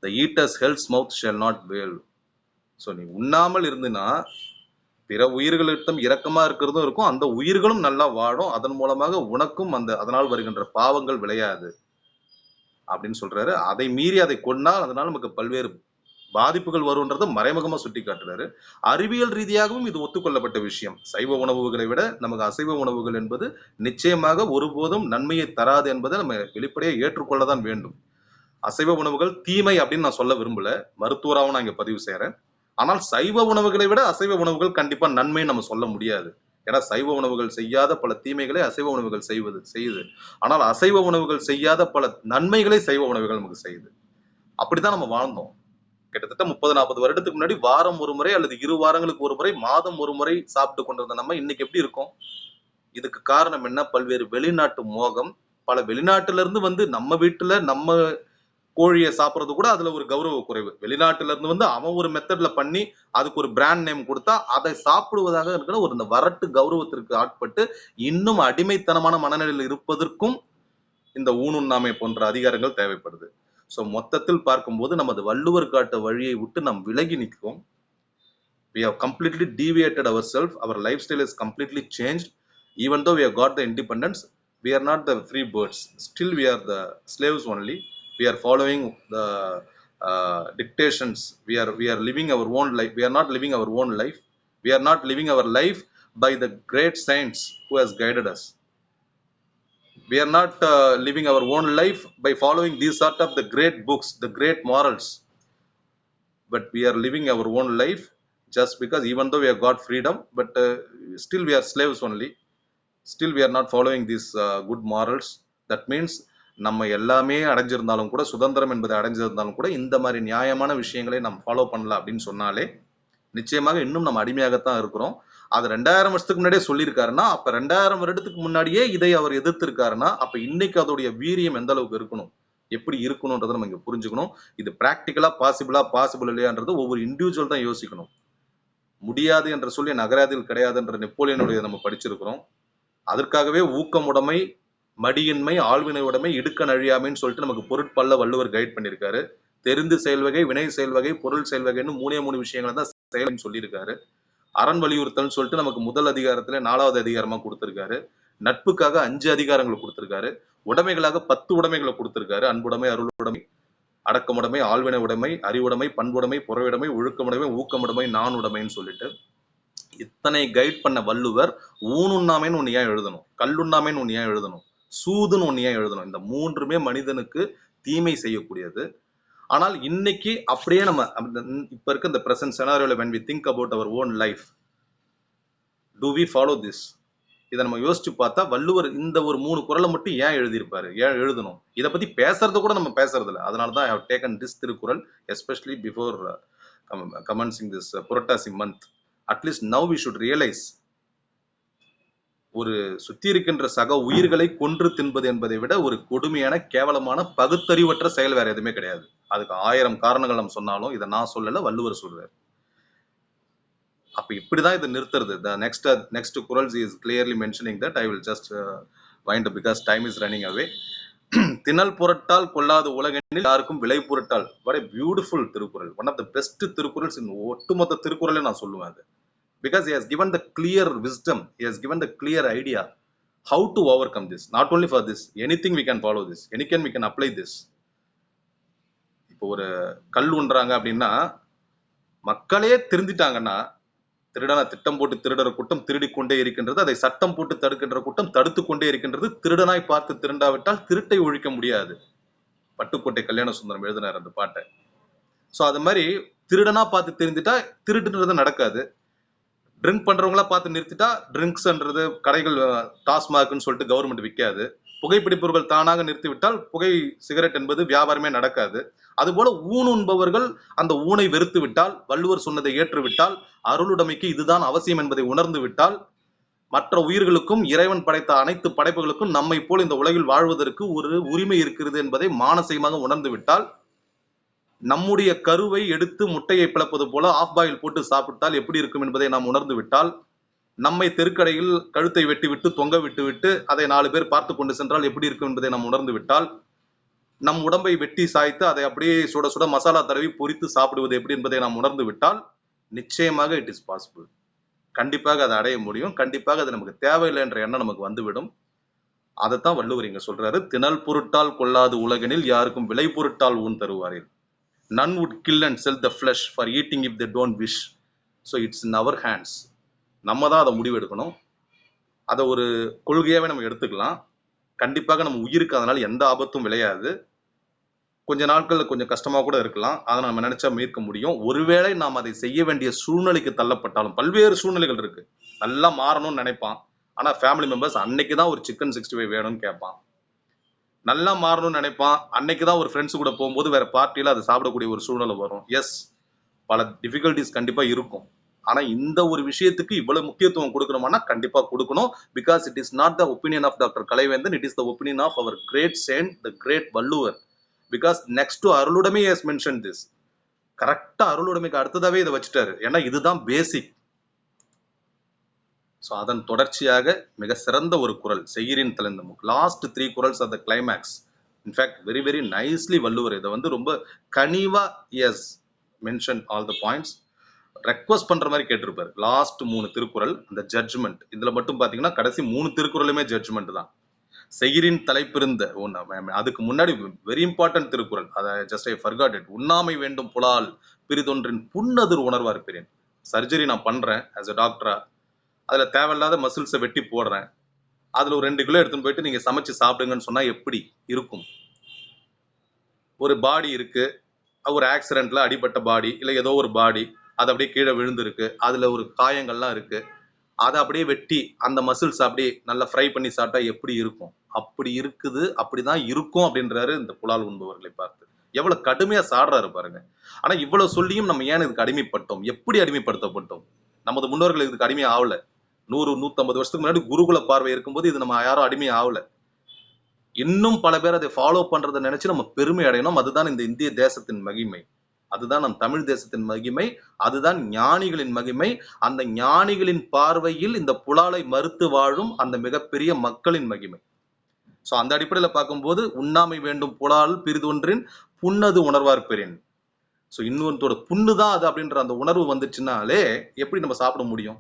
the eater's hell's mouth shall not wail. So நீ உண்ணாமல் இருந்துன்னா பிற உயிர்களிடம் இரக்கமா இருக்கிறதும் இருக்கும், அந்த உயிர்களும் நல்லா வாழும், அதன் மூலமாக உனக்கும் அதனால் வருகின்ற பாவங்கள் விளையாது அப்படின்னு சொல்றாரு. அதை மீறி அதை கொண்டால் அதனால நமக்கு பல்வேறு பாதிப்புகள் வரும்ன்றதை மறைமுகமா சுட்டி காட்டுறாரு. அறிவியல் ரீதியாகவும் இது ஒத்துக்கொள்ளப்பட்ட விஷயம். சைவ உணவுகளை விட நமக்கு அசைவ உணவுகள் என்பது நிச்சயமாக ஒருபோதும் நன்மையை தராது என்பதை நம்ம வெளிப்படையை ஏற்றுக்கொள்ளதான் வேண்டும். அசைவ உணவுகள் தீமை அப்படின்னு நான் சொல்ல விரும்பல, மருத்துவராகவும் நான் இங்க பதிவு செய்யறேன். ஆனால் சைவ உணவுகளை விட அசைவ உணவுகள் கண்டிப்பா நன்மை நம்ம சொல்ல முடியாது. ஏன்னா சைவ உணவுகள் செய்யாத பல தீமைகளை அசைவ உணவுகள் செய்யுது. ஆனால் அசைவ உணவுகள் செய்யாத பல நன்மைகளை சைவ உணவுகள் நமக்கு செய்யுது. அப்படித்தான் நம்ம வாழ்ந்தோம். கிட்டத்தட்ட 30-40 வருடத்துக்கு முன்னாடி வாரம் ஒரு முறை அல்லது 2 வாரங்களுக்கு ஒரு முறை, மாதம் ஒரு முறை சாப்பிட்டு கொண்டிருந்த நம்ம இன்னைக்கு எப்படி இருக்கோம்? இதுக்கு காரணம் என்ன? பல்வேறு வெளிநாட்டு மோகம். பல வெளிநாட்டுல இருந்து வந்து நம்ம வீட்டுல நம்ம கோழியை சாப்பிட்றது கூட அதுல ஒரு கௌரவ குறைவு. வெளிநாட்டுல இருந்து வந்து அவன் ஒரு மெத்தட்ல பண்ணி அதுக்கு ஒரு பிராண்ட் நேம் கொடுத்தா அதை சாப்பிடுவதாக இருக்கிற ஒரு இந்த வரட்டு கௌரவத்திற்கு ஆட்பட்டு இன்னும் அடிமைத்தனமான மனநிலையில் இருப்பதற்கும் இந்த ஊனுண்ணாமை போன்ற அதிகாரங்கள் தேவைப்படுது. ஸோ மொத்தத்தில் பார்க்கும்போது நமது வள்ளுவர் காட்ட வழியை விட்டு நாம் விலகி நிற்கிறோம். We have completely deviated ourselves. Our lifestyle is completely changed. Even though we have got the independence, we are not the free birds. Still, we are the slaves only. We are following the dictations. We are living our own life. We are not living our own life. We are not living our life by the great saints who has guided us. We are not living our own life by following these sort of the great books, the great morals. But we are living our own life just because even though we have got freedom, but still we are slaves only. Still we are not following these good morals. That means நம்ம எல்லாமே அடைஞ்சிருந்தாலும் கூட, சுதந்திரம் என்பதை அடைஞ்சிருந்தாலும் கூட, இந்த மாதிரி நியாயமான விஷயங்களை நம்ம ஃபாலோ பண்ணல அப்படின்னு சொன்னாலே நிச்சயமாக இன்னும் நம்ம அடிமையாகத்தான் இருக்கிறோம். அது 2000 வருஷத்துக்கு முன்னாடியே சொல்லியிருக்காருன்னா, அப்ப 2000 வருடத்துக்கு முன்னாடியே இதை அவர் எதிர்த்திருக்காருன்னா, அப்ப இன்னைக்கு அதோடைய வீரியம் எந்த அளவுக்கு இருக்கணும், எப்படி இருக்கணும்ன்றதை நம்ம இங்க புரிஞ்சுக்கணும். இது பிராக்டிக்கலா பாசிபிள் இல்லையான்றது ஒவ்வொரு இண்டிவிஜுவல் தான் யோசிக்கணும். முடியாது என்ற சொல்லி நகராதில் கிடையாது என்ற நெப்போலியனுடைய நம்ம படிச்சிருக்கிறோம். அதற்காகவே ஊக்கமுடைமை, மடியின்மை, ஆழ்வினை உடைமை, இடுக்கண் அழியாமைன்னு சொல்லிட்டு நமக்கு பொருட்பல்ல வள்ளுவர் கைட் பண்ணியிருக்காரு. தெரிந்து செயல்வகை, வினை செயல்வகை, பொருள் செயல்வகைன்னு 3 விஷயங்களை தான் செயல்னு சொல்லியிருக்காரு. அரண் வலியுறுத்தல்னு சொல்லிட்டு நமக்கு முதல் அதிகாரத்துல 4வது அதிகாரமா கொடுத்திருக்காரு. நட்புக்காக 5 அதிகாரங்கள் கொடுத்திருக்காரு. உடைமைகளாக 10 உடைமைகளை கொடுத்திருக்காரு. அன்புடைமை, அருளுடைமை, அடக்கமுடைமை, ஆழ்வினை உடைமை, அறிவுடைமை, பண்புடைமை, புறவுடைமை, ஒழுக்கமுடைமை, ஊக்கமுடைமை, நானுடைமைன்னு சொல்லிட்டு இத்தனை கைட் பண்ண வள்ளுவர் ஊனுண்ணாமைன்னு ஒன்று ஏன் எழுதணும், கல்லுண்ணாமைன்னு ஒன்று ஏன் எழுதணும், சூதுன்னு ஒன்று ஏன் எழுதணும்? இந்த 3மே மனிதனுக்கு தீமை செய்யக்கூடியது. ஆனால் இன்னைக்கு அப்படியே நம்ம இப்ப இருக்க இந்த present செனாரியோல when we think about our own life, do we follow this? இதை நம்ம யோசிச்சு பார்த்தா வள்ளுவர் இந்த ஒரு 3 குறளை மட்டும் ஏன் எழுதியிருப்பாரு, ஏன் எழுதணும்? இதை பத்தி பேசுறது கூட நம்ம பேசுறது இல்லை. அதனாலதான் I have taken this Thirukkural, especially before commencing this Purattasi month. At least now we should realize, ஒரு சுத்தி இருக்கின்ற சக உயிர்களை கொன்று தின்பது என்பதை விட ஒரு கொடுமையான, கேவலமான, பகுத்தறிவற்ற செயல் வேற எதுவுமே கிடையாது. அதுக்கு 1000 காரணங்கள் நம்ம சொன்னாலும் இதை நான் சொல்லல, வள்ளுவர் சொல்றாரு. அப்ப இப்படிதான் இதை நிறுத்துறது. The next குறள்ஸ் is clearly mentioning that. I will just wind up because time is running away. திணல் புரட்டால் கொள்ளாத உலகெனில் யாருக்கும் விலை புரட்டால். what a beautiful Thirukkural. One of the best Thirukkurals in ஒட்டுமொத்த திருக்குறளை நான் சொல்லுவேன் அது. Because he has given the clear wisdom, he has given the clear idea how to overcome this. Not only for this, anything we can follow this, anything we can apply this. இப்போ ஒரு கல் உண்றாங்க அப்படின்னா மக்களே திருந்திட்டாங்கன்னா, திருடனா திட்டம் போட்டு திருடுற கூட்டம் திருடிக்கொண்டே இருக்கின்றது, அதை சட்டம் போட்டு தடுக்கின்ற கூட்டம் தடுத்து கொண்டே இருக்கின்றது. திருடனாய் பார்த்து திருண்டாவிட்டால் திருட்டை ஒழிக்க முடியாது. பட்டுக்கோட்டை கல்யாண சுந்தரம் எழுதினார் அந்த பாட்டை. ஸோ அது மாதிரி திருடனா பார்த்து திருந்திட்டா திருட்டுன்றது நடக்காது. ட்ரிங்க் பண்றவங்களா பார்த்து நிறுத்திட்டா ட்ரிங்க்ஸ்ன்றது கடைகள் டாஸ்மாக்னு சொல்லிட்டு கவர்மெண்ட் விற்காது. புகைப்பிடிப்பவர்கள் தானாக நிறுத்திவிட்டால் புகை சிகரெட் என்பது வியாபாரமே நடக்காது. அதுபோல ஊன் உண்பவர்கள் அந்த ஊனை வெறுத்து விட்டால், வள்ளுவர் சொன்னதை ஏற்றுவிட்டால், அருளுடைமைக்கு இதுதான் அவசியம் என்பதை உணர்ந்து விட்டால், மற்ற உயிர்களுக்கும் இறைவன் படைத்த அனைத்து படைப்புகளுக்கும் நம்மை போல் இந்த உலகில் வாழ்வதற்கு ஒரு உரிமை இருக்கிறது என்பதை மானசீகமாக உணர்ந்து விட்டால், நம்முடைய கருவை எடுத்து முட்டையை பிளப்பது போல ஆஃப் பாயில் போட்டு சாப்பிட்டால் எப்படி இருக்கும் என்பதை நாம் உணர்ந்து விட்டால், நம்மை தெருக்கடையில் கழுத்தை வெட்டிவிட்டு தொங்க விட்டு அதை 4 பேர் பார்த்து கொண்டு சென்றால் எப்படி இருக்கும் என்பதை நாம் உணர்ந்து விட்டால், நம் உடம்பை வெட்டி சாய்த்து அதை அப்படியே சுட சுட மசாலா தடவி பொரித்து சாப்பிடுவது எப்படி என்பதை நாம் உணர்ந்து விட்டால், நிச்சயமாக இட் இஸ் பாசிபிள். கண்டிப்பாக அதை அடைய முடியும். கண்டிப்பாக அது நமக்கு தேவையில்லை என்ற எண்ணம் நமக்கு வந்துவிடும். அதைத்தான் வள்ளுவர் இங்க சொல்றாரு. திணல் பொருட்டால் கொள்ளாது உலகெனில் யாருக்கும் விலை பொருட்டால் ஊன் தருவாரேல். None would kill and sell the flesh for eating if they don't wish. So it's in our hands. நம்ம தான் அதை முடிவு எடுக்கணும். அதை ஒரு கொள்கையாவே நம்ம எடுத்துக்கலாம். கண்டிப்பாக நம்ம உயிருக்கு அதனால எந்த ஆபத்தும் விளையாது. கொஞ்ச நாட்கள்ல கொஞ்சம் கஷ்டமா கூட இருக்கலாம். அதை நம்ம நினைச்சா மீட்க முடியும். ஒருவேளை நாம் அதை செய்ய வேண்டிய சூழ்நிலைக்கு தள்ளப்பட்டாலும், பல்வேறு சூழ்நிலைகள் இருக்கு. நல்லா மாறணும்னு நினைப்பான். ஆனா ஃபேமிலி மெம்பர்ஸ் அன்னைக்குதான் ஒரு சிக்கன் 65 வேணும்னு கேட்பான். நல்லா மாறணும்னு நினைப்பான். அன்னைக்குதான் ஒரு ஃப்ரெண்ட்ஸ் கூட போகும்போது வேற பார்ட்டியில அதை சாப்பிடக்கூடிய ஒரு சூழ்நிலை வரும். எஸ், பல டிஃபிகல்டிஸ் கண்டிப்பா இருக்கும். ஆனா இந்த ஒரு விஷயத்துக்கு இவ்வளவு முக்கியத்துவம் கொடுக்கணும்னா கண்டிப்பா கொடுக்கணும். Because it is not the opinion of doctor Kalaivendhan, it is the opinion of our great saint, the great Valluvar. Because next to அருளுடைமை ஹஸ் மென்ஷன் திஸ். கரெக்டா அருளுடைமைக்கு அடுத்ததாவே இதை வச்சுட்டாரு. ஏன்னா இதுதான் பேசிக். ஸோ அதன் தொடர்ச்சியாக மிக சிறந்த ஒரு குறள் செய்யிரின் தலைந்த முக். Last 3 kurals are the climax. In fact very very nicely Valluvar இதை வந்து ரொம்ப கனிவா has mention all the points. Request பண்ற மாதிரி கேட்டிருப்பாரு. லாஸ்ட் 3 திருக்குறள் அந்த ஜட்ஜ்மெண்ட். இதுல மட்டும் பாத்தீங்கன்னா கடைசி 3 திருக்குறளுமே ஜட்ஜ்மெண்ட் தான். செய்யிரின் தலைப்பிருந்த அதுக்கு முன்னாடி வெரி இம்பார்ட்டன்ட் திருக்குறள், அதை ஜஸ்ட் ஐ ஃபர்காட் இட். உண்ணாமை வேண்டும் புலால் பிரிதொன்றின் புன்னதிர் உணர்வார் பெரியன். சர்ஜரி நான் பண்றேன் ஆஸ் அ டாக்டரா, அதுல தேவையில்லாத மசில்ஸை வெட்டி போடுறேன், அதுல ஒரு 2 கிலோ எடுத்துன்னு போயிட்டு நீங்க சமைச்சு சாப்பிடுங்கன்னு சொன்னா எப்படி இருக்கும்? ஒரு பாடி இருக்கு, ஒரு ஆக்சிடென்ட்ல அடிபட்ட பாடி, இல்ல ஏதோ ஒரு பாடி அது அப்படியே கீழே விழுந்திருக்கு, அதுல ஒரு காயங்கள்லாம் இருக்கு, அதை அப்படியே வெட்டி அந்த மசில்ஸ் அப்படியே நல்லா ஃப்ரை பண்ணி சாப்பிட்டா எப்படி இருக்கும்? அப்படி இருக்குது, அப்படிதான் இருக்கும் அப்படின்றாரு இந்த புலால் உண்பவர்களை பார்த்து. எவ்வளவு கடுமையா சாடுறாரு பாருங்க. ஆனா இவ்வளவு சொல்லியும் நம்ம ஏன் இதுக்கு அடிமைப்பட்டோம்? எப்படி அடிமைப்படுத்தப்பட்டோம்? நமது முன்னோர்கள் இதுக்கு அடிமை ஆகல. 100-150 வருஷத்துக்கு முன்னாடி குருகுல பார்வை இருக்கும்போது இது நம்ம யாரும் அடிமை ஆகல. இன்னும் பல பேர் அதை ஃபாலோ பண்றதை நினைச்சு நம்ம பெருமை அடையணும். அதுதான் இந்த இந்திய தேசத்தின் மகிமை, அதுதான் நம் தமிழ் தேசத்தின் மகிமை, அதுதான் ஞானிகளின் மகிமை. அந்த ஞானிகளின் பார்வையில் இந்த புலாலை மறுத்து வாழும் அந்த மிகப்பெரிய மக்களின் மகிமை. சோ அந்த அடிப்படையில பார்க்கும்போது உண்ணாமை வேண்டும் புலால் பிரிதொன்றின் புன்னது உணர்வார் பெரியன். ஸோ இன்னொருத்தோட புண்ணு தான் அது அப்படின்ற அந்த உணர்வு வந்துச்சுனாலே எப்படி நம்ம சாப்பிட முடியும்?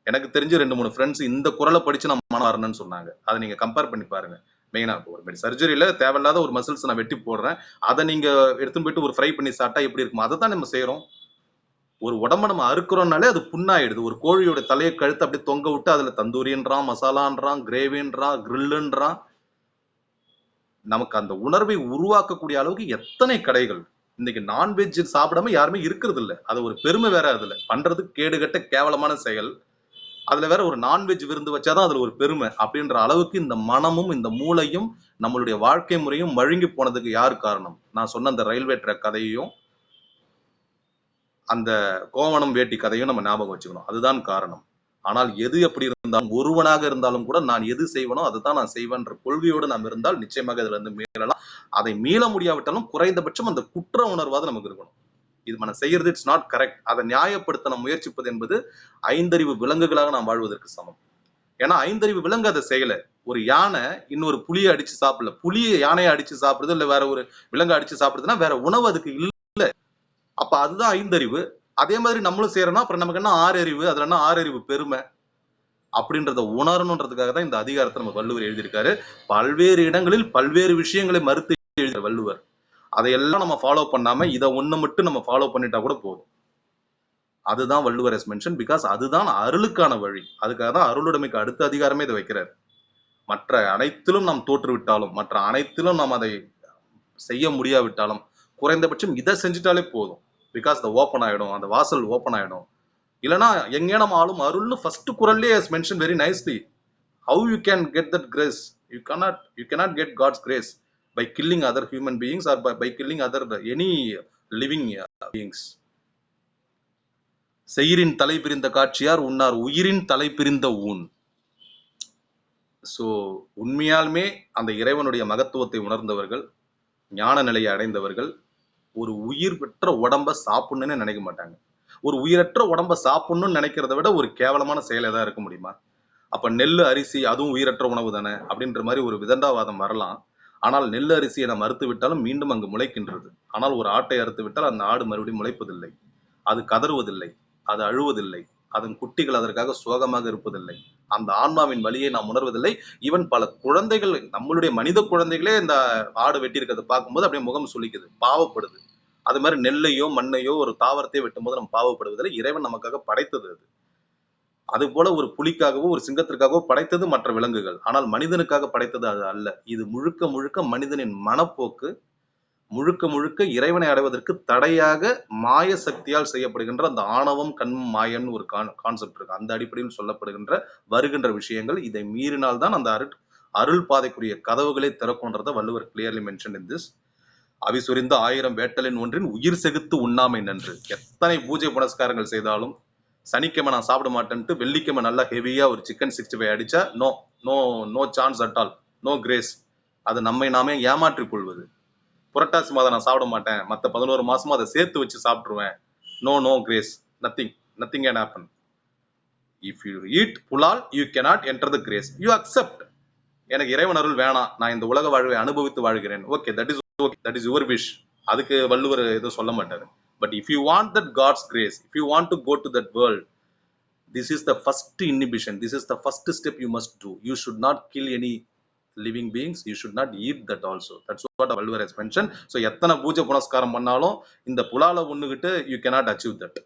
எனக்கு தெரிஞ்சு 2-3 ஃப்ரெண்ட்ஸ் இந்த குறளை படிச்சு நான் மனமாறணும்னு சொன்னாங்க. அதை நீங்க கம்பேர் பண்ணி பாருங்க. மெயினா ஒரு சர்ஜரியில தேவையில்லாத ஒரு மசில்ஸ் நான் வெட்டி போடுறேன், அதை நீங்க எடுத்துன்னு போயிட்டு ஒரு ஃப்ரை பண்ணி சாப்பிட்டா எப்படி இருக்கும்? அதை தான் நம்ம செய்யறோம். ஒரு உடம்ப நம்ம அறுக்கிறோம்னாலே அது புண்ணாயிடுது. ஒரு கோழியோட தலையை கழுத்து அப்படியே தொங்க விட்டு அதுல தந்தூரின்றான், மசாலான்றான், கிரேவின்றான், கிரில்லுன்றான். நமக்கு அந்த உணர்வை உருவாக்கக்கூடிய அளவுக்கு எத்தனை கடைகள் இன்னைக்கு நான்வெஜ் சாப்பிடாம யாருமே இருக்கிறது இல்லை. அது ஒரு பெருமை வேற, அதுல பண்றது கேடுகட்ட கேவலமான செயல். அதுல வேற ஒரு நான்வெஜ் விருந்து வச்சாதான் அதுல ஒரு பெருமை அப்படின்ற அளவுக்கு இந்த மனமும் இந்த மூளையும் நம்மளுடைய வாழ்க்கை முறையும் மழுங்கி போனதுக்கு யார் காரணம்? நான் சொன்ன அந்த ரயில்வே ட்ராக் கதையையும் அந்த கோவணம் வேட்டி கதையும் நம்ம ஞாபகம் வச்சுக்கணும். அதுதான் காரணம். ஆனால் எது எப்படி இருந்தாலும், ஒருவனாக இருந்தாலும் கூட நான் எது செய்வனோ அதுதான் நான் செய்வேன்ற கொள்கையோடு நாம் இருந்தால் நிச்சயமாக இதுல இருந்து மீளலாம். அதை மீள முடியாவிட்டாலும் குறைந்தபட்சம் அந்த குற்ற உணர்வாது நமக்கு இருக்கணும். இது நம்ம செய்யறது இட்ஸ் நாட் கரெக்ட். அதை நியாயப்படுத்த நம்ம முயற்சிப்பது என்பது 5 அறிவு விலங்குகளாக நாம் வாழ்வதற்கு சமம். ஏன்னா 5 அறிவு விலங்கு அதை செய்யல. ஒரு யானை இன்னொரு புலியை அடிச்சு சாப்பிடல. புலியை யானையை அடிச்சு சாப்பிடுறது இல்ல வேற ஒரு விலங்கு அடிச்சு சாப்பிடுறதுன்னா வேற உணவு அதுக்கு இல்ல. அப்ப அதுதான் 5 அறிவு. அதே மாதிரி நம்மளும் செய்யறோம்னா அப்புறம் நமக்கு என்ன 6 அறிவு? அதுல என்ன 6 அறிவு பெருமை அப்படின்றத உணரணுன்றதுக்காக தான் இந்த அதிகாரத்தை நம்ம வள்ளுவர் எழுதியிருக்காரு. பல்வேறு இடங்களில் பல்வேறு விஷயங்களை மறுத்து எழுதிய வள்ளுவர். அதையெல்லாம் நம்ம ஃபாலோ பண்ணாம இதை ஒண்ணு மட்டும் நம்ம ஃபாலோ பண்ணிட்டா கூட போதும். அதுதான் வள்ளுவர் எஸ் மென்ஷன். பிகாஸ் அதுதான் அருளுக்கான வழி. அதுக்காக தான் அருளுடைமைக்கு அடுத்த அதிகாரமே இதை வைக்கிறார். மற்ற அனைத்திலும் நாம் தோற்றுவிட்டாலும், மற்ற அனைத்திலும் நாம் அதை செய்ய முடியாவிட்டாலும் குறைந்தபட்சம் இதை செஞ்சுட்டாலே போதும். பிகாஸ் த ஓப்பன் ஆயிடும், அந்த வாசல் ஓப்பன் ஆயிடும். இல்லைன்னா எங்கே நம்ம ஆளும் அருள்னு ஃபர்ஸ்ட் குறள்லயே has mention very nicely. How you can get that grace? You cannot get God's grace by killing other human beings or by killing other any living beings. செயிரின் தலை பிரிந்த காட்சியார் உன்னார் உயிரின் தலை பிரிந்த ஊன். சோ உண்மையாலுமே அந்த இறைவனுடைய மகத்துவத்தை உணர்ந்தவர்கள், ஞான நிலையை அடைந்தவர்கள் ஒரு உயிர் பெற்ற உடம்ப சாப்பிடணும்னு நினைக்க மாட்டாங்க. ஒரு உயிரற்ற உடம்ப சாப்பிடணும்னு நினைக்கிறத விட ஒரு கேவலமான செயல் ஏதாவது இருக்க முடியுமா? அப்ப நெல் அரிசி அதுவும் உயிரற்ற உணவு தானே அப்படின்ற மாதிரி ஒரு விதண்டாவாதம் வரலாம். ஆனால் நெல் அரிசியை நாம் அறுத்து விட்டாலும் மீண்டும் அங்கு முளைக்கின்றது. ஆனால் ஒரு ஆட்டை அறுத்து விட்டால் அந்த ஆடு மறுபடியும் முளைப்பதில்லை, அது கதறுவதில்லை, அது அழுவதில்லை, அதன் குட்டிகள் அதற்காக சோகமாக இருப்பதில்லை. அந்த ஆன்மாவின் வலியை நாம் உணர்வதில்லை. ஈவன் பல குழந்தைகள், நம்மளுடைய மனித குழந்தைகளே இந்த ஆடு வெட்டி இருக்கிறத பார்க்கும்போது அப்படியே முகம் சுளிக்குது, பாவப்படுது. அது மாதிரி நெல்லையோ மண்ணையோ ஒரு தாவரத்தையோ வெட்டும் போது நம்ம பாவப்படுவதில்லை. இறைவன் நமக்காக படைத்தது அது. அது போல ஒரு புலிக்காகவோ ஒரு சிங்கத்திற்காகவோ படைத்தது மற்ற விலங்குகள். ஆனால் மனிதனுக்காக படைத்தது அது அல்ல. இது முழுக்க முழுக்க மனிதனின் மனப்போக்கு, முழுக்க முழுக்க இறைவனை அடைவதற்கு தடையாக மாய சக்தியால் செய்யப்படுகின்ற அந்த ஆணவம் கண்மம் மாயம்னு ஒரு கான்செப்ட் இருக்கு. அந்த அடிப்படையில் சொல்லப்படுகின்ற வருகின்ற விஷயங்கள். இதை மீறினால்தான் அந்த அருள் பாதைக்குரிய கதவுகளை திறக்கும்ன்றதை Valluvar clearly mention in this. அவிசுரிந்த 1000 வேட்டலின் ஒன்றின் உயிர் செகுத்து உண்ணாமை நன்று. எத்தனை பூஜை புனஸ்காரங்கள் செய்தாலும் சனிக்கிழமை நான் சாப்பிட மாட்டேன்ட்டு வெள்ளிக்கிழமை நல்லா ஹெவியா ஒரு சிக்கன் 65 அடிச்சா no no no chance at all, no grace. அது நம்மை நாமே ஏமாற்றிக் கொள்வது. புரட்டாசி மாதம் நான் சாப்பிட மாட்டேன், மற்ற 11 மாசமும் அதை சேர்த்து வச்சு சாப்பிட்டுருவேன். No grace, nothing can happen. If you eat pulal you cannot enter the grace. You accept, எனக்கு இறைவன் அருள் வேணாம், நான் இந்த உலக வாழ்வை அனுபவித்து வாழ்கிறேன். Okay, that is your wish. அதுக்கு வள்ளுவர் எதுவும் சொல்ல மாட்டாரு. But if you want that god's grace, if you want to go to that world, this is the first inhibition, this is the first step you must do. You should not kill any living beings, you should not eat that also. That's what Valluvar has mentioned. So எத்தனை பூஜை புனஸ்காரம் பண்ணாலும் இந்த புலால ஒண்ணுகிட்டு you cannot achieve that.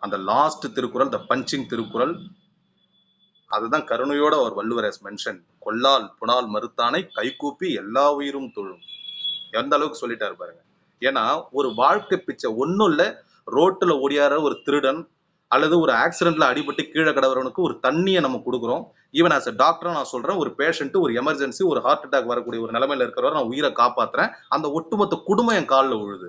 அந்த last Thirukkural, த punching Thirukkural, அதுதான் கருணையோட அவர் Valluvar has mentioned. கொல்லால் புனால் மறுத்தானை கைகூப்பி எல்லா உயிரும் தொழும். எந்த அளவுக்கு சொல்லிட்டாரு பாருங்க. ஏன்னா ஒரு வாழ்க்கை பிச்சை ஒன்னும் இல்ல, ரோட்டுல ஓடியார ஒரு திருடன் அல்லது ஒரு ஆக்சிடென்ட்ல அடிபட்டு கீழே கிடவரவனுக்கு ஒரு தண்ணியை நம்ம கொடுக்குறோம். ஈவன் ஆஸ் அ டாக்டர் நான் சொல்றேன், ஒரு பேஷண்ட் ஒரு எமர்ஜென்சி, ஒரு ஹார்ட் அட்டாக் வரக்கூடிய ஒரு நிலைமையில இருக்கிறவரை நான் உயிரை காப்பாத்துறேன், அந்த ஒட்டுமொத்த குடும்பம் என் காலில் விழுது.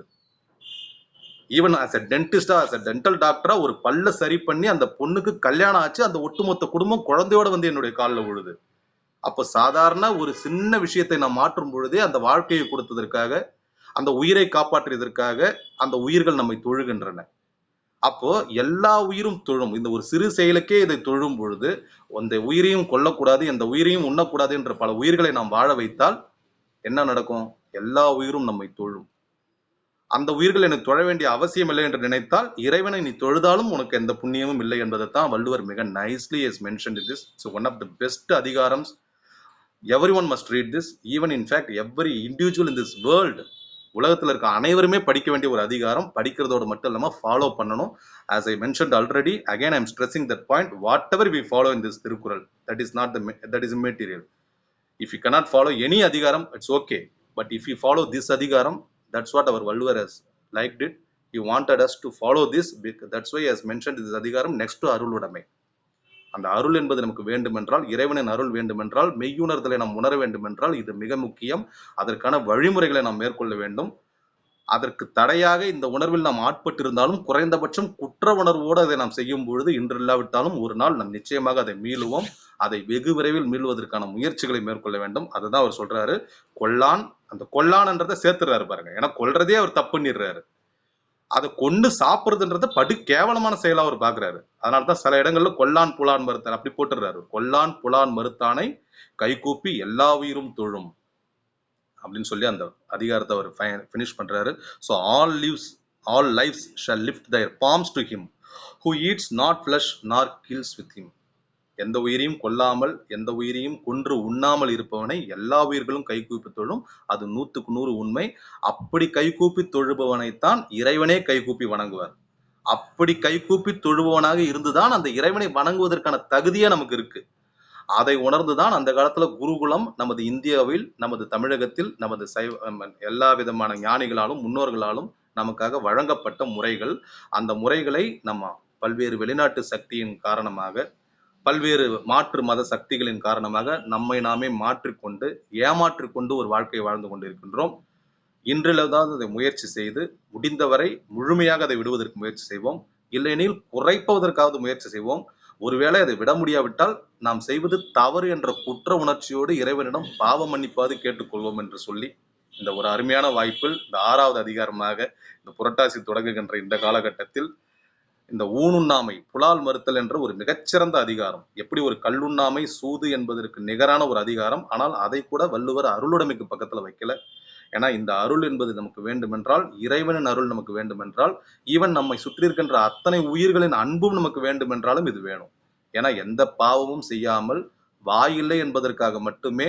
ஈவன் ஆஸ் அ டென்டிஸ்டா, ஆஸ் அ டென்டல் டாக்டரா ஒரு பல்ல சரி பண்ணி அந்த பொண்ணுக்கு கல்யாணம் ஆச்சு, அந்த ஒட்டுமொத்த குடும்பம் குழந்தையோட வந்து என்னுடைய காலில் விழுது. அப்போ சாதாரண ஒரு சின்ன விஷயத்தை நான் மாற்றும் பொழுதே அந்த வாழ்க்கையை கொடுத்ததற்காக, அந்த உயிரை காப்பாற்றியதற்காக அந்த உயிர்கள் நம்மை தொழுகின்றன. அப்போ எல்லா உயிரும் தொழும். இந்த ஒரு சிறு செயலுக்கே இதை தொழும் பொழுது அந்த உயிரையும் கொல்லக்கூடாது, அந்த உயிரையும் உண்ணக்கூடாது என்ற பல உயிர்களை நாம் வாழ வைத்தால் என்ன நடக்கும்? எல்லா உயிரும் நம்மை தொழும். அந்த உயிர்கள் எனக்கு தொழ வேண்டிய அவசியம் இல்லை என்று நினைத்தால் இறைவனை நீ தொழுதாலும் உனக்கு எந்த புண்ணியமும் இல்லை என்பதைத்தான் வள்ளுவர் மிக nicely has mentioned this. So one of the best அதிகாரம்ஸ். Everyone must read this. Even in fact every individual in this world, உலகத்துல இருக்க அனைவருமே படிக்க வேண்டிய ஒரு அதிகாரம். படிக்கிறதோடு மட்டும் இல்லாம ஃபாலோ பண்ணணும். As I mentioned already, again I am stressing that point. Whatever we follow in this Thirukkural, that is immaterial. If you cannot follow any அதிகாரம், it's okay. But if you follow this அதிகாரம், that's what our Valluvar has liked it. He wanted us to follow this. That's why he has mentioned this அதிகாரம் next to அருளுடைமை. அந்த அருள் என்பது நமக்கு வேண்டுமென்றால், இறைவனின் அருள் வேண்டுமென்றால், மெய்யுணர்தலை நாம் உணர வேண்டுமென்றால் இது மிக முக்கியம். அதற்கான வழிமுறைகளை நாம் மேற்கொள்ள வேண்டும். அதற்கு தடையாக இந்த உணர்வில் நாம் ஆட்பட்டிருந்தாலும் குறைந்தபட்சம் குற்ற உணர்வோடு அதை நாம் செய்யும் பொழுது இன்று இல்லாவிட்டாலும் ஒரு நாள் நாம் நிச்சயமாக அதை மீளுவோம். அதை வெகு விரைவில் மீளுவதற்கான முயற்சிகளை மேற்கொள்ள வேண்டும். அதுதான் அவர் சொல்றாரு. கொல்லான், அந்த கொல்லான்ன்றதை சேர்த்துறாரு பாருங்க. ஏன்னா கொல்றதே அவர் தப்பு பண்ணிடுறாரு. அதை கொண்டு சாப்பிடுறதுன்றத படு கேவலமான செயலா அவர் பாக்குறாரு. அதனாலதான் சில இடங்கள்ல கொல்லான் புலான் மறுத்தான் அப்படி போட்டுறாரு. கொல்லான் புலான் மறுத்தானை கைகூப்பி எல்லா உயிரும் தொழும் அப்படின்னு சொல்லி அந்த அதிகாரத்தை அவர் பினிஷ் பண்றாரு. So all lives shall lift their palms to him who eats not flesh nor kills with him. எந்த உயிரையும் கொல்லாமல், எந்த உயிரையும் கொன்று உண்ணாமல் இருப்பவனை எல்லா உயிர்களும் கைகூப்பி தொழும். அது 100க்கு 100 உண்மை. அப்படி கைகூப்பி தொழுபவனைத்தான் இறைவனே கைகூப்பி வணங்குவார். அப்படி கைகூப்பி தொழுபவனாக இருந்துதான் அந்த இறைவனை வணங்குவதற்கான தகுதியே நமக்கு இருக்கு. அதை உணர்ந்துதான் அந்த காலத்துல குருகுலம் நமது இந்தியாவில், நமது தமிழகத்தில், நமது எல்லா விதமான ஞானிகளாலும் முன்னோர்களாலும் நமக்காக வழங்கப்பட்ட முறைகள். அந்த முறைகளை நம்ம பல்வேறு வெளிநாட்டு சக்தியின் காரணமாக, பல்வேறு மாற்று மத சக்திகளின் காரணமாக நம்மை நாமே மாற்றிக்கொண்டு ஏமாற்றிக்கொண்டு ஒரு வாழ்க்கையை வாழ்ந்து கொண்டிருக்கின்றோம். இன்றிலாவது அதை முயற்சி செய்து முடிந்தவரை முழுமையாக அதை விடுவதற்கு முயற்சி செய்வோம். இல்லையெனில் குறைப்பதற்காவது முயற்சி செய்வோம். ஒருவேளை அதை விட முடியாவிட்டால் நாம் செய்வது தவறு என்ற குற்ற உணர்ச்சியோடு இறைவனிடம் பாவ மன்னிப்பாவது கேட்டுக்கொள்வோம் என்று சொல்லி இந்த ஒரு அருமையான வாய்ப்பில் இந்த 6வது அதிகாரமாக இந்த புரட்டாசி தொடங்குகின்ற இந்த காலகட்டத்தில் இந்த ஊனுண்ணாமை, புலால் மறுத்தல் என்ற ஒரு மிகச்சிறந்த அதிகாரம். எப்படி ஒரு கல்லுண்ணாமை, சூது என்பதற்கு நிகரான ஒரு அதிகாரம். ஆனால் அதை கூட வள்ளுவர் அருளுடைமைக்கு பக்கத்துல வைக்கல. ஏன்னா இந்த அருள் என்பது நமக்கு வேண்டுமென்றால், இறைவனின் அருள் நமக்கு வேண்டுமென்றால், ஈவன் நம்மை சுற்றி இருக்கின்ற அத்தனை உயிர்களின் அன்பும் நமக்கு வேண்டுமென்றாலும் இது வேணும். ஏன்னா எந்த பாவமும் செய்யாமல் வாயில்லை என்பதற்காக மட்டுமே,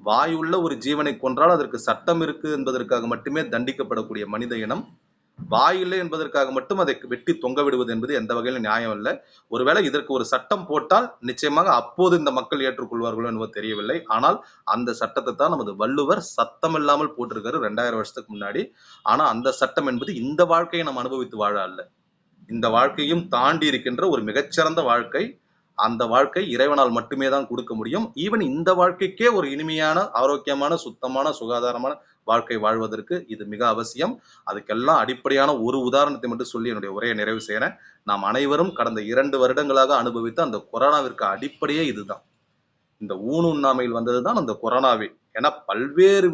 வாயுள்ள ஒரு ஜீவனை கொன்றால் அதற்கு சட்டம் இருக்கு என்பதற்காக மட்டுமே தண்டிக்கப்படக்கூடிய மனித இனம், வாயில்லை என்பதற்காக மட்டும் அதை வெட்டி தொங்க விடுவது என்பது எந்த வகையிலும் நியாயம் இல்லை. ஒருவேளை இதற்கு ஒரு சட்டம் போட்டால் நிச்சயமாக அப்போது இந்த மக்கள் ஏற்றுக்கொள்வார்களோ என்பது தெரியவில்லை. ஆனால் அந்த சட்டத்தை தான் நமது வள்ளுவர் சத்தம் இல்லாமல் போட்டிருக்காரு 2000 வருஷத்துக்கு முன்னாடி. ஆனா அந்த சட்டம் என்பது இந்த வாழ்க்கையை நாம் அனுபவித்து வாழ அல்ல, இந்த வாழ்க்கையும் தாண்டி இருக்கின்ற ஒரு மிகச்சிறந்த வாழ்க்கை. அந்த வாழ்க்கை இறைவனால் மட்டுமே தான் கொடுக்க முடியும். ஈவன் இந்த வாழ்க்கைக்கே ஒரு இனிமையான, ஆரோக்கியமான, சுத்தமான, சுகாதாரமான வாழ்க்கை வாழ்வதற்கு இது மிக அவசியம். அதுக்கெல்லாம் அடிப்படையான ஒரு உதாரணத்தை மட்டும் சொல்லி என்னுடைய உரையை நிறைவு செய்யறேன். நாம் அனைவரும் கடந்த 2 வருடங்களாக அனுபவித்த அந்த கொரோனாவிற்கு அடிப்படையே இதுதான். இந்த ஊனுண்ணாமையில் வந்ததுதான் அந்த கொரோனாவே. ஏன்னா பல்வேறு